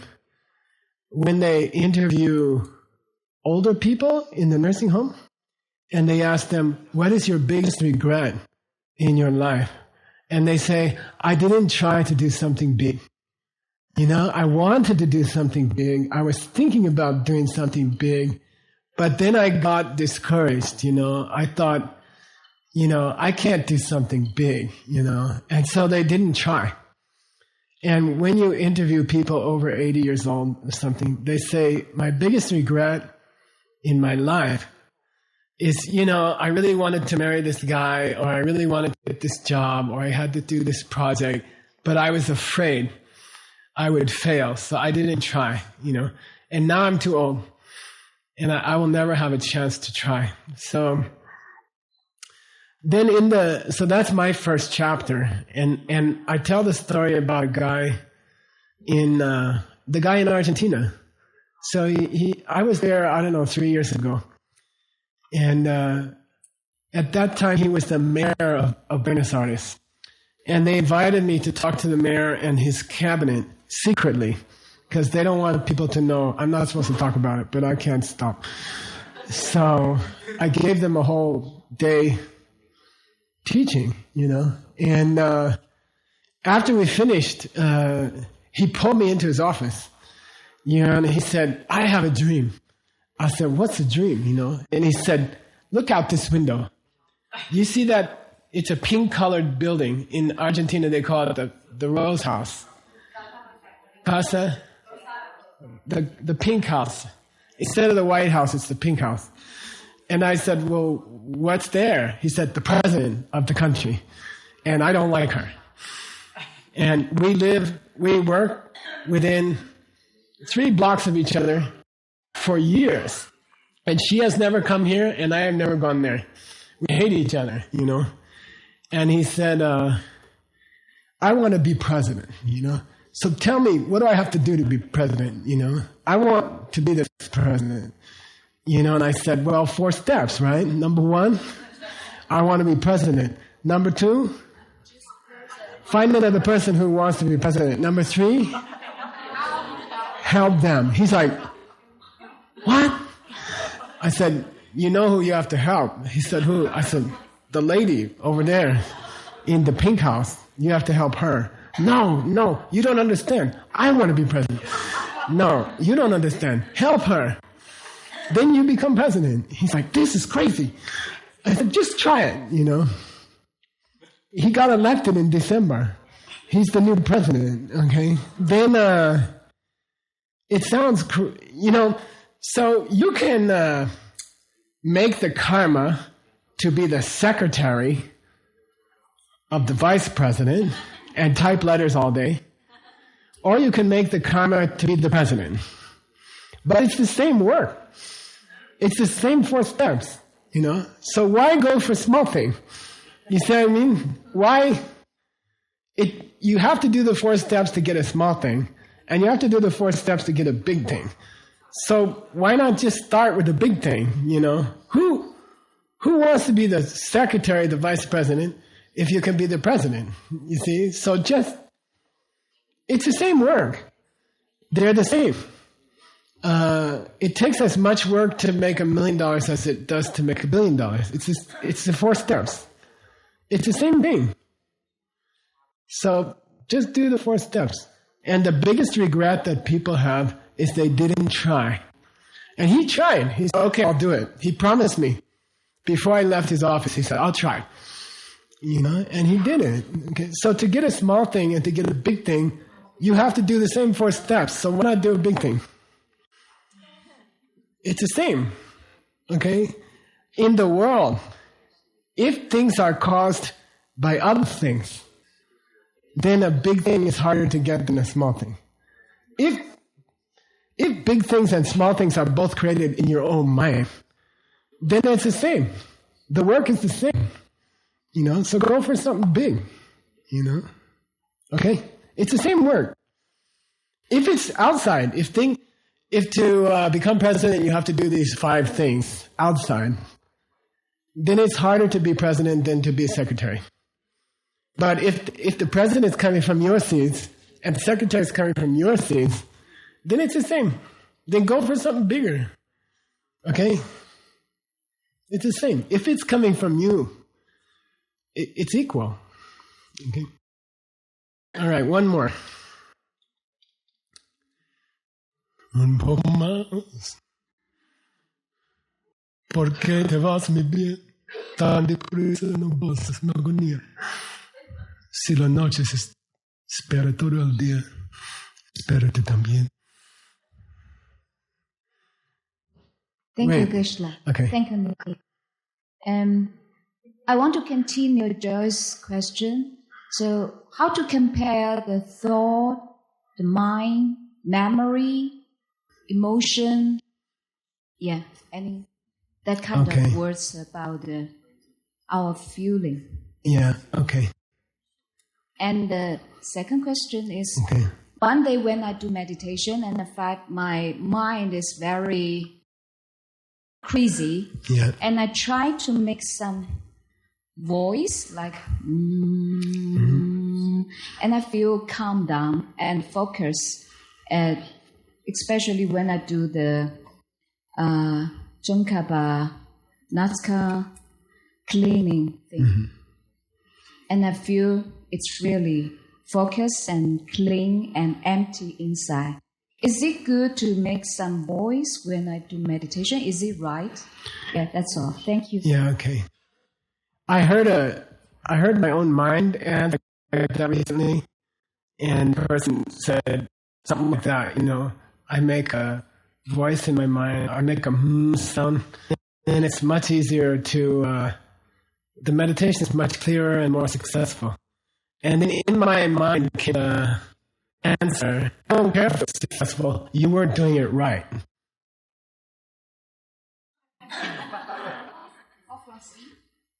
when they interview older people in the nursing home, and they ask them, what is your biggest regret in your life? And they say, I didn't try to do something big. I wanted to do something big. I was thinking about doing something big, but then I got discouraged. I thought, I can't do something big, and so they didn't try. And when you interview people over 80 years old or something, they say, my biggest regret in my life is, I really wanted to marry this guy, or I really wanted to get this job, or I had to do this project, but I was afraid I would fail, so I didn't try, And now I'm too old, and I will never have a chance to try. So then so that's my first chapter, and I tell the story about a guy in Argentina. So I was there, 3 years ago, and at that time he was the mayor of Buenos Aires, and they invited me to talk to the mayor and his cabinet secretly, because they don't want people to know. I'm not supposed to talk about it, but I can't stop. So I gave them a whole day teaching, and after we finished, he pulled me into his office, and he said, I have a dream. I said, what's a dream, And he said, look out this window. You see that it's a pink-colored building. In Argentina, they call it the Rose House. Casa? The pink house. Instead of the White House, it's the pink house. And I said, well, what's there? He said, the president of the country. And I don't like her. And we work within 3 blocks of each other for years. And she has never come here, and I have never gone there. We hate each other, And he said, I want to be president, So tell me, what do I have to do to be president, I want to be the president. And I said, well, 4 steps, right? Number 1, I want to be president. Number 2, find another person who wants to be president. Number 3, help them. He's like, what? I said, you know who you have to help. He said, who? I said, the lady over there in the pink house. You have to help her. No, you don't understand. I want to be president. No, you don't understand. Help her. Then you become president. He's like, this is crazy. I said, just try it, He got elected in December. He's the new president, okay? Then it sounds, so you can make the karma to be the secretary of the vice president and type letters all day, or you can make the karma to be the president. But it's the same work. It's the same 4 steps, So why go for small thing? You see what I mean? Why? You have to do the 4 steps to get a small thing, and you have to do the 4 steps to get a big thing. So why not just start with the big thing, Who wants to be the secretary, the vice president, if you can be the president? You see? So it's the same work. They're the same. It takes as much work to make $1 million as it does to make $1 billion. It's the 4 steps. It's the same thing. So just do the 4 steps. And the biggest regret that people have is they didn't try. And he tried. He said, okay, I'll do it. He promised me. Before I left his office, he said, I'll try. And he did it. Okay? So to get a small thing and to get a big thing, you have to do the same 4 steps. So why not do a big thing? It's the same. Okay? In the world, if things are caused by other things, then a big thing is harder to get than a small thing. if big things and small things are both created in your own mind, then it's the same. The work is the same. So go for something big. Okay? It's the same work. If it's outside, if to become president you have to do these 5 things outside, then it's harder to be president than to be secretary. But if the president is coming from your seeds and the secretary is coming from your seeds, then it's the same. Then go for something bigger. Okay? It's the same. If it's coming from you, it's equal. Okay? All right, one more. Un poco más. ¿Por qué te vas, mi bien? Tan deprisa no gozas mi agonía. Si la noche se espera todo el día, espérate también. Thank you, Geshe-la. Okay. Thank you, Nikki. I want to continue Joyce's question. So, how to compare the thought, the mind, memory, emotion, any that kind of words about our feeling. Yeah, okay. And the second question is, one day when I do meditation, and in fact my mind is very crazy, and I try to make some voice like and I feel calm down and focus, especially when I do the Tsongkhapa Nazca cleaning thing, and I feel it's really focused and clean and empty inside. Is it good to make some voice when I do meditation? Is it right? Yeah, that's all. Thank you. Yeah, okay. I heard my own mind and that recently, and the person said something like that. I make a voice in my mind. I make a sound, and it's much easier to. The meditation is much clearer and more successful. And then in my mind came the answer. I don't care if it's successful. You weren't doing it right.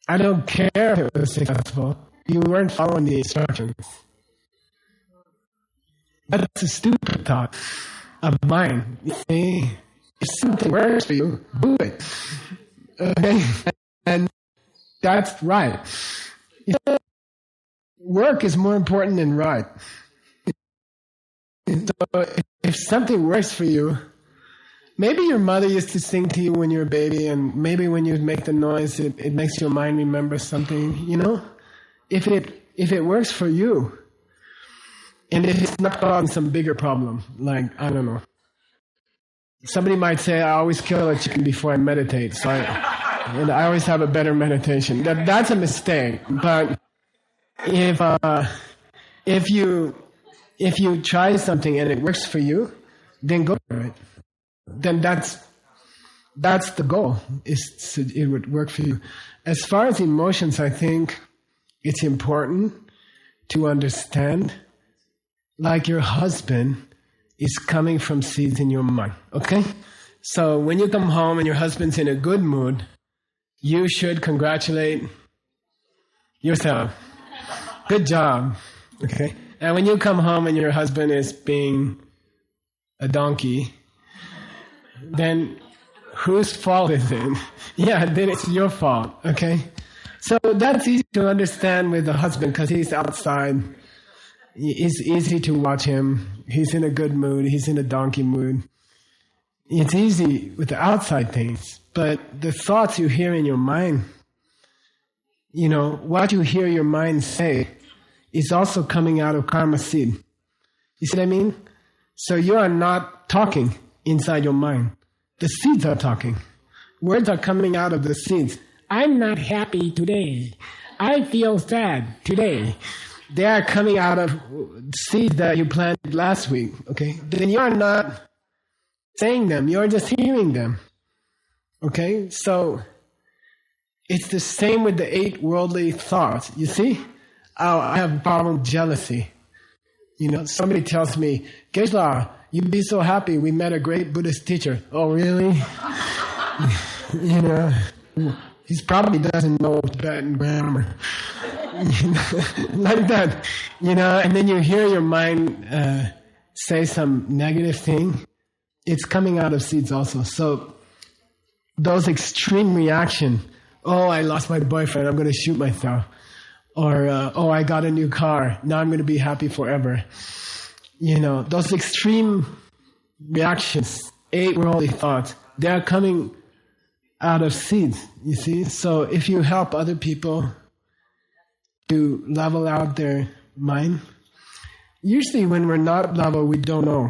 I don't care if it was successful. You weren't following the instructions. That's a stupid thought of mine. You see, if something works for you, do it. Okay? And that's right. Work is more important than right. So if something works for you, maybe your mother used to sing to you when you were a baby, and maybe when you make the noise, it makes your mind remember something, If it works for you, and if it's not causing some bigger problem, like, I don't know. Somebody might say, I always kill a chicken before I meditate, and I always have a better meditation. That's a mistake, but if you try something and it works for you, then go for it. Then that's the goal. It would work for you. As far as emotions, I think it's important to understand, like your husband is coming from seeds in your mind. Okay? So when you come home and your husband's in a good mood, you should congratulate yourself. Good job. Okay? And when you come home and your husband is being a donkey, then whose fault is it? Yeah, then it's your fault. Okay? So that's easy to understand with the husband because he's outside. It's easy to watch him. He's in a good mood. He's in a donkey mood. It's easy with the outside things. But the thoughts you hear in your mind, what you hear your mind say is also coming out of karma seed. You see what I mean? So you are not talking inside your mind. The seeds are talking. Words are coming out of the seeds. I'm not happy today. I feel sad today. They are coming out of seeds that you planted last week. Okay? Then you are not saying them. You are just hearing them. Okay? So it's the same with the 8 worldly thoughts. You see? Oh, I have a problem with jealousy. Somebody tells me, Geshe-la, you'd be so happy we met a great Buddhist teacher. Oh, really? You know, he probably doesn't know Tibetan grammar. Like that, you know, and then you hear your mind say some negative thing. It's coming out of seeds also. So those extreme reaction, oh, I lost my boyfriend, I'm going to shoot myself. Or, oh, I got a new car, now I'm going to be happy forever. You know, those extreme reactions, 8 worldly thoughts, they're coming out of seeds, you see? So if you help other people to level out their mind, usually when we're not level, we don't know.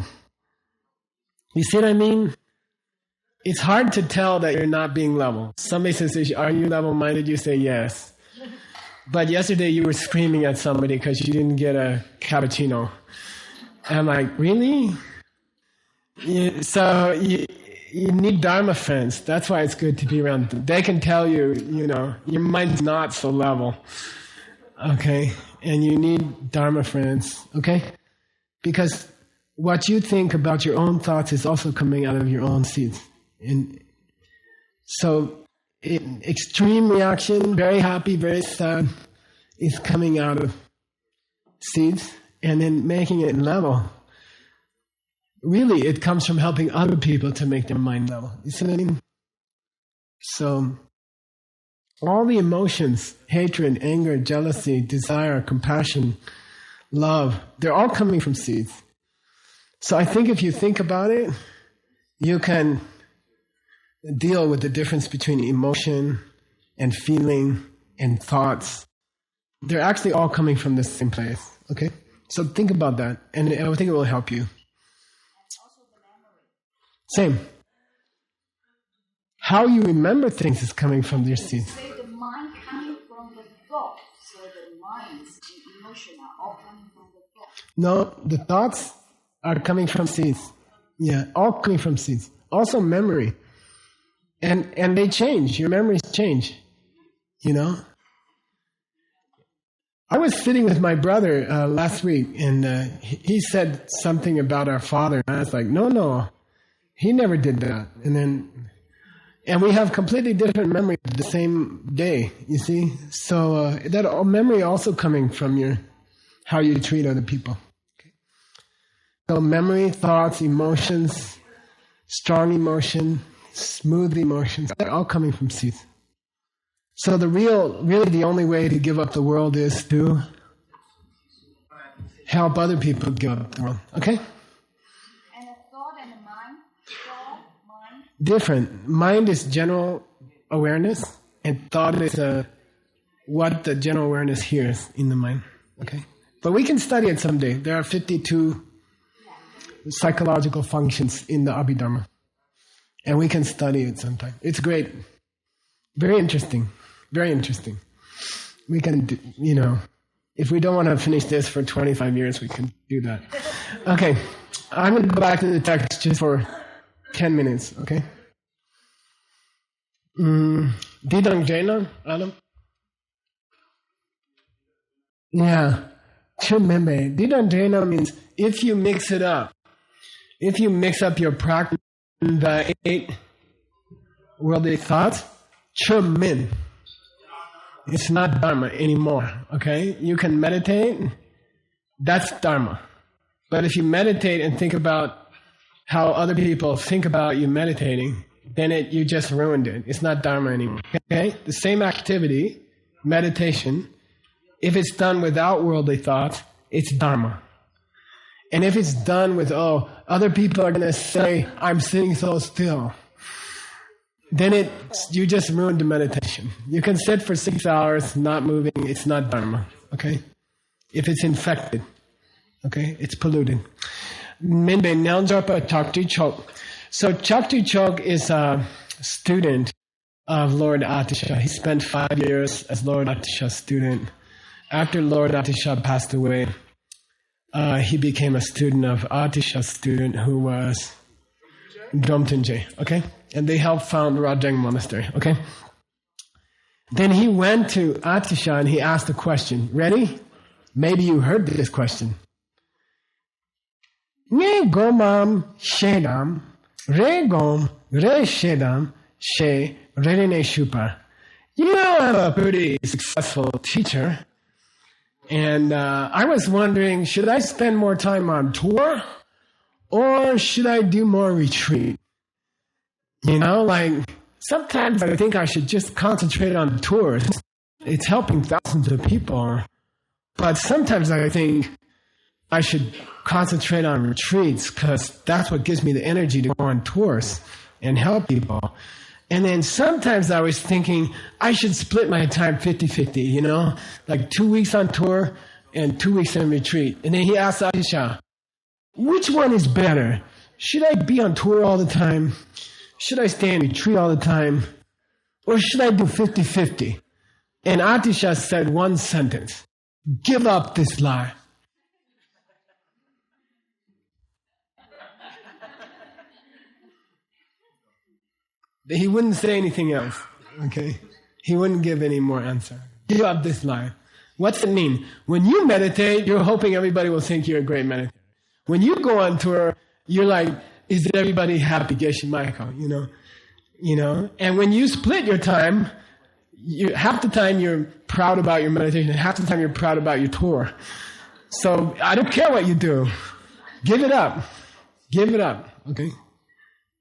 You see what I mean? It's hard to tell that you're not being level. Somebody says, are you level-minded? You say yes. But yesterday you were screaming at somebody because you didn't get a cappuccino. And I'm like, really? So you need Dharma friends. That's why it's good to be around them. They can tell you, you know, your mind's not so level. Okay? And you need Dharma friends. Okay? Because what you think about your own thoughts is also coming out of your own seeds. And so extreme reaction, very happy, very sad, is coming out of seeds, and then making it level. Really, it comes from helping other people to make their mind level. You see what I mean? So, all the emotions, hatred, anger, jealousy, desire, compassion, love, they're all coming from seeds. So I think if you think about it, you can deal with the difference between emotion and feeling and thoughts. They're actually all coming from the same place, okay? So think about that, and I think it will help you. And also the memory. Same. How you remember things is coming from your seeds. Say the mind coming from the thought, so the minds and emotion are all coming from the thought. No, the thoughts are coming from seeds. Yeah, all coming from seeds. Also memory. And they change. Your memories change. You know? I was sitting with my brother last week, and he said something about our father. And I was like, no, he never did that. And we have completely different memories the same day, you see? So that memory also coming from how you treat other people. Okay. So memory, thoughts, emotions, strong emotion, smooth emotions, they're all coming from seeds. So really the only way to give up the world is to help other people give up the world. Okay? And the thought and the mind, different. Mind is general awareness, and thought is what the general awareness hears in the mind. Okay? But we can study it someday. There are 52 psychological functions in the Abhidharma. And we can study it sometime. It's great. Very interesting. Very interesting. We can, if we don't want to finish this for 25 years, we can do that. Okay. I'm going to go back to the text just for 10 minutes, okay? Didang Jena, Adam? Yeah. Chumembe. Didang Jena means if you mix it up, if you mix up your practice, the 8 worldly thoughts, Chumin. It's not Dharma anymore, okay? You can meditate, that's Dharma. But if you meditate and think about how other people think about you meditating, then you just ruined it. It's not Dharma anymore, okay? The same activity, meditation, if it's done without worldly thoughts, it's Dharma. And if it's done with, other people are going to say, I'm sitting so still, then you just ruined the meditation. You can sit for 6 hours not moving, it's not Dharma, okay? If it's infected, okay? It's polluted. Minbe Nyanjarpa Chakti Chok. So Chakti Chok is a student of Lord Atisha. He spent 5 years as Lord Atisha's student. After Lord Atisha passed away, he became a student of Atisha's student who was Dromtenje, okay? And they helped found Rajang Monastery, okay? Then he went to Atisha and he asked a question. Ready? Maybe you heard this question. Nye gomam shedam, re gom, re shedam, she, rene shupa. You know, I'm a pretty successful teacher. And I was wondering, should I spend more time on tour or should I do more retreat? You know, like sometimes I think I should just concentrate on tours. It's helping thousands of people. But sometimes I think I should concentrate on retreats because that's what gives me the energy to go on tours and help people. And then sometimes I was thinking I should split my time 50-50, you know, like 2 weeks on tour and 2 weeks in retreat. And then he asked Atisha, which one is better? Should I be on tour all the time? Should I stay in retreat all the time? Or should I do 50-50? And Atisha said one sentence, give up this life. He wouldn't say anything else, okay? He wouldn't give any more answer. Give up this life. What's it mean? When you meditate, you're hoping everybody will think you're a great meditator. When you go on tour, you're like, is everybody happy? Geshe Michael, you know? And when you split your time, half the time you're proud about your meditation, and half the time you're proud about your tour. So I don't care what you do. Give it up. Give it up, okay?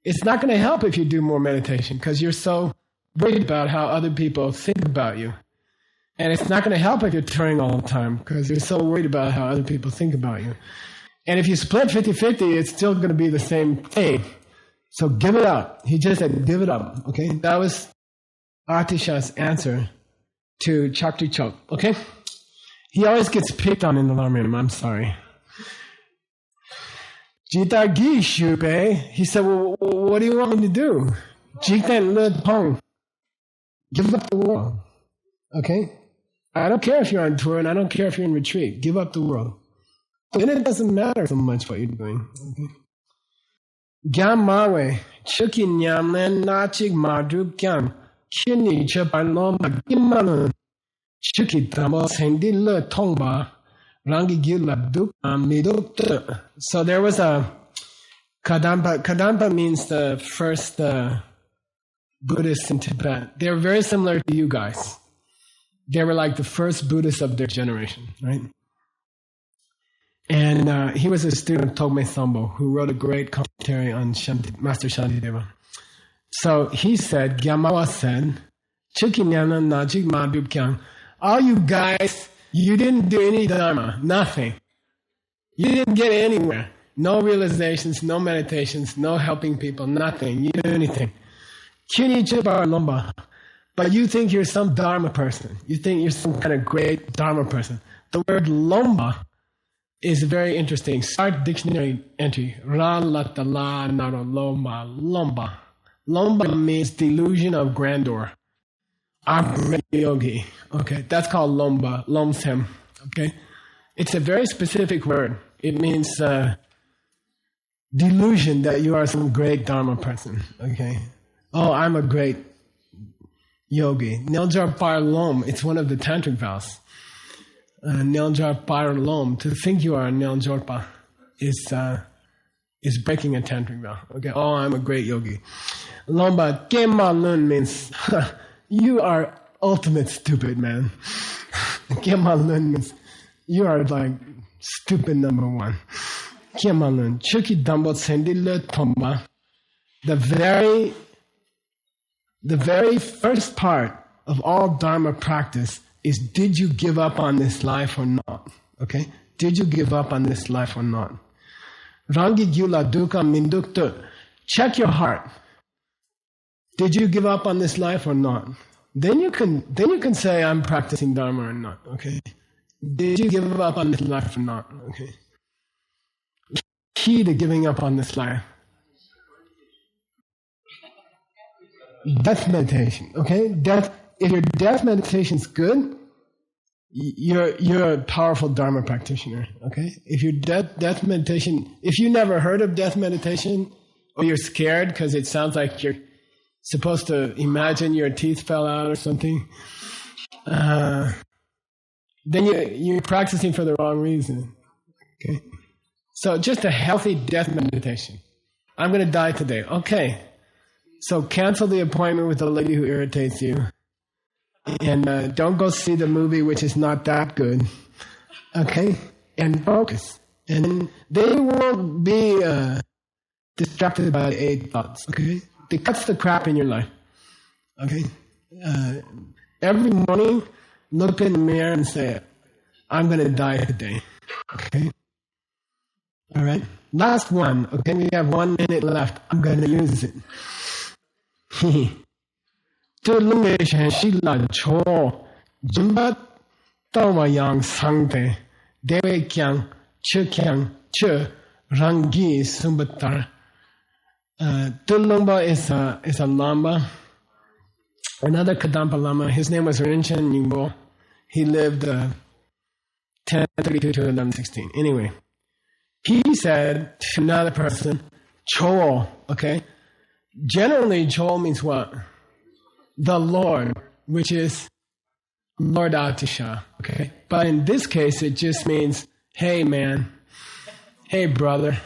It's not going to help if you do more meditation because you're so worried about how other people think about you. And it's not going to help if you're touring all the time because you're so worried about how other people think about you. And if you split 50-50, it's still going to be the same thing. So give it up. He just said, give it up. Okay? That was Atisha's answer to Chakti Chok. Okay? He always gets picked on in the Dharma. I'm sorry. Jita Gi Shupe, he said, well, what do you want me to do? Jita Le Pong. Give up the world. Okay? I don't care if you're on tour and I don't care if you're in retreat. Give up the world. Then it doesn't matter so much what you're doing. Okay? Gyam Mawe, Chuki Nyamlen Nachik Madrup Gyam, Kini Chapaloma Gimalan, Chuki Tamo Sendi Le Tongba. So there was a Kadampa. Kadampa means the first Buddhists in Tibet. They're very similar to you guys. They were like the first Buddhists of their generation, right? And he was a student of Togme Sambo, who wrote a great commentary on Master Shantideva. So he said, Gyamawa said, Chikinyana Najik Madhub Kyang, all you guys, you didn't do any dharma, nothing. You didn't get anywhere. No realizations, no meditations, no helping people, nothing. You didn't do anything. Kinichibar Lomba. But you think you're some dharma person. You think you're some kind of great dharma person. The word Lomba is very interesting. Start dictionary entry. Ra latala naro lomba. Lomba. Lomba means delusion of grandeur. I'm a great yogi. Okay, that's called lomba, lomsem. Okay, it's a very specific word. It means delusion that you are some great dharma person. Okay, oh, I'm a great yogi. Neljar par lom. It's one of the tantric vows. Neljar par lom. To think you are a Neljorpa is breaking a tantric vow. Okay, oh, I'm a great yogi. Lomba kema lun means. You are ultimate stupid, man. Kyemalun means you are like stupid number one. Kyemalun. Chuki Dambot Sendi Le Tomba. The very first part of all Dharma practice is, did you give up on this life or not? Okay? Did you give up on this life or not? Rangi Gyula Duka Minduktu. Check your heart. Did you give up on this life or not? Then you can say, I'm practicing Dharma or not. Okay? Did you give up on this life or not? Okay? Key to giving up on this life. Death meditation. Okay? If your death meditation is good, you're a powerful Dharma practitioner. Okay? If your death meditation, if you never heard of death meditation, or you're scared because it sounds like you're supposed to imagine your teeth fell out or something, then you're practicing for the wrong reason. Okay? So just a healthy death meditation. I'm going to die today. Okay. So cancel the appointment with the lady who irritates you. And don't go see the movie, which is not that good. Okay? And focus. And they won't be distracted by 8 thoughts. Okay? They cuts the crap in your life. Okay? Every morning, look in the mirror and say, I'm going to die today. Okay? All right? Last one. Okay? We have 1 minute left. I'm going to use it. 这龙的是希腊错，今把到我样上的，这位强，却强，却rangi sumbatar. The Lomba is a Lama, another Kadampa Lama. His name was Rinchen Nyingbo. He lived 1032 to 1116. Anyway, he said to another person, Cho, okay? Generally, Cho means what? The Lord, which is Lord Atisha, okay? But in this case, it just means, hey man, hey brother,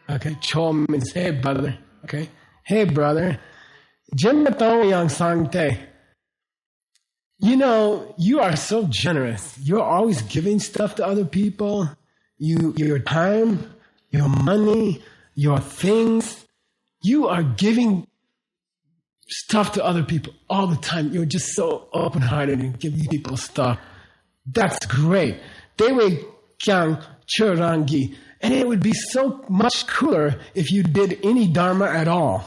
okay? Cho means hey brother, okay? Hey brother, Yang Sangte. You know, you are so generous. You're always giving stuff to other people. Your time, your money, your things. You are giving stuff to other people all the time. You're just so open-hearted and giving people stuff. That's great. Dewe kyang churangi. And it would be so much cooler if you did any dharma at all.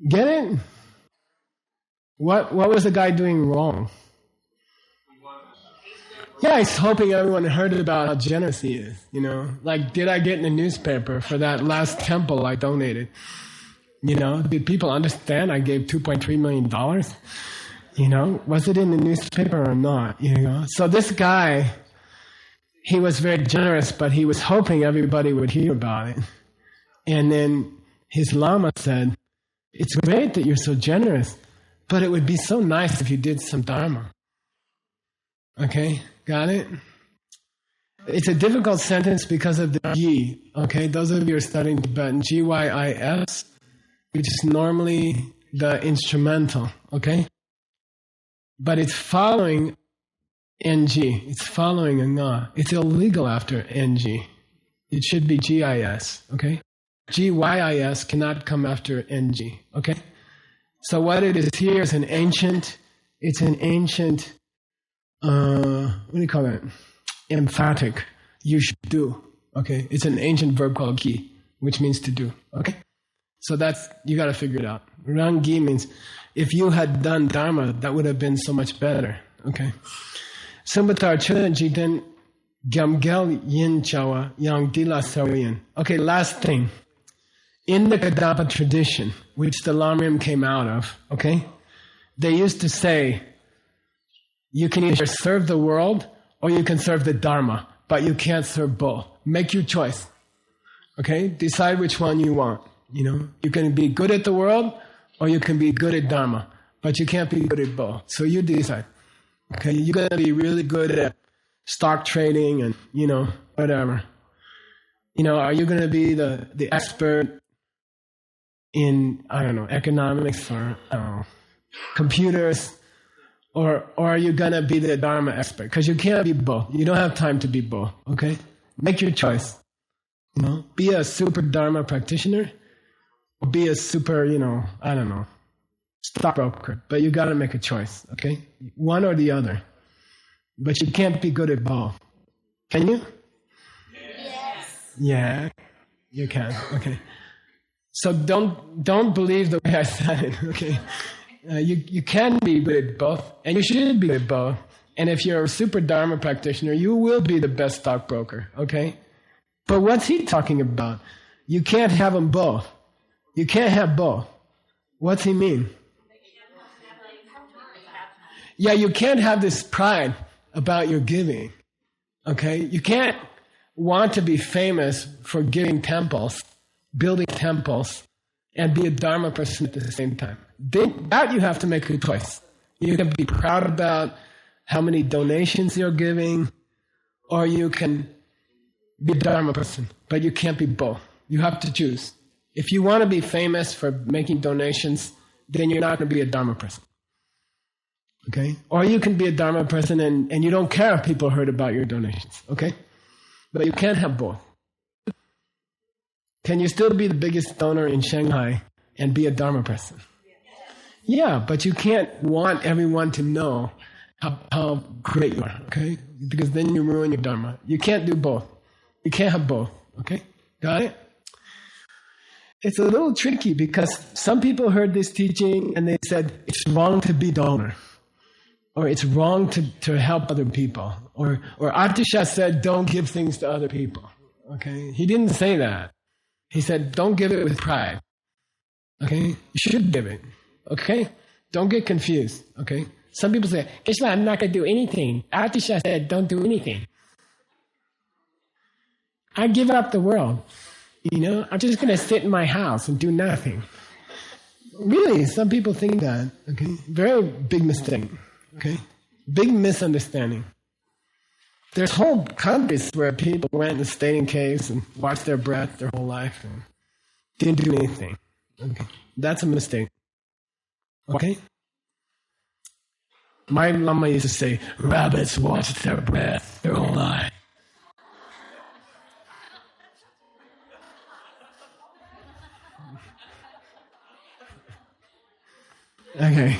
Get it? What was the guy doing wrong? Yeah, he's hoping everyone heard about how generous he is, you know. Like, did I get in the newspaper for that last temple I donated? You know, did people understand I gave $2.3 million? You know, was it in the newspaper or not? You know, so this guy, he was very generous, but he was hoping everybody would hear about it. And then his Lama said, it's great that you're so generous, but it would be so nice if you did some Dharma. Okay, got it? It's a difficult sentence because of the G, okay? Those of you who are studying Tibetan, G-Y-I-S, which is normally the instrumental, okay? But it's following NG. It's following a Nga. It's illegal after NG. It should be G-I-S, okay? G-Y-I-S cannot come after NG, okay? So what it is here is an ancient, what do you call it? Emphatic. You should do, okay? It's an ancient verb called ki, which means to do, okay? So that's, you got to figure it out. Rangi means, if you had done Dharma, that would have been so much better, okay? Sumbatar chula jiten gamgel yin chawa yang dila sawiyan. Okay, last thing. In the Kadampa tradition, which the Lamrim came out of, okay, they used to say, you can either serve the world or you can serve the Dharma, but you can't serve both. Make your choice. Okay? Decide which one you want. You know, you can be good at the world or you can be good at Dharma, but you can't be good at both. So you decide. Okay? You're going to be really good at stock trading and, you know, whatever. You know, are you going to be the expert in, I don't know, economics or, I don't know, computers? Or are you going to be the Dharma expert? Because you can't be both. You don't have time to be both, okay? Make your choice. You know, be a super Dharma practitioner or be a super, you know, I don't know, stockbroker. But you got to make a choice, okay? One or the other. But you can't be good at both. Can you? Yes. Yeah, you can, okay. So don't believe the way I said it, okay? You can be good at both, and you should be good at both. And if you're a super Dharma practitioner, you will be the best stockbroker, okay? But what's he talking about? You can't have them both. You can't have both. What's he mean? Yeah, you can't have this pride about your giving, okay? You can't want to be famous for giving temples, building temples, and be a Dharma person at the same time. That you have to make a choice. You can be proud about how many donations you're giving, or you can be a Dharma person, but you can't be both. You have to choose. If you want to be famous for making donations, then you're not going to be a Dharma person. Okay? Or you can be a Dharma person and you don't care if people heard about your donations. Okay? But you can't have both. Can you still be the biggest donor in Shanghai and be a Dharma person? Yeah, but you can't want everyone to know how great you are, okay? Because then you ruin your Dharma. You can't do both. You can't have both, okay? Got it? It's a little tricky because some people heard this teaching and they said, it's wrong to be donor. Or it's wrong to help other people. Or Atisha said, don't give things to other people, okay? He didn't say that. He said, don't give it with pride, okay? You should give it, okay? Don't get confused, okay? Some people say, Krishna, I'm not going to do anything. Atisha said, don't do anything. I give up the world, you know? I'm just going to sit in my house and do nothing. Really, some people think that, okay? Very big mistake, okay? Big misunderstanding. There's whole countries where people went and stayed in caves and watched their breath their whole life and didn't do anything. Okay? That's a mistake. Okay? My Lama used to say, rabbits watch their breath their whole life. Okay.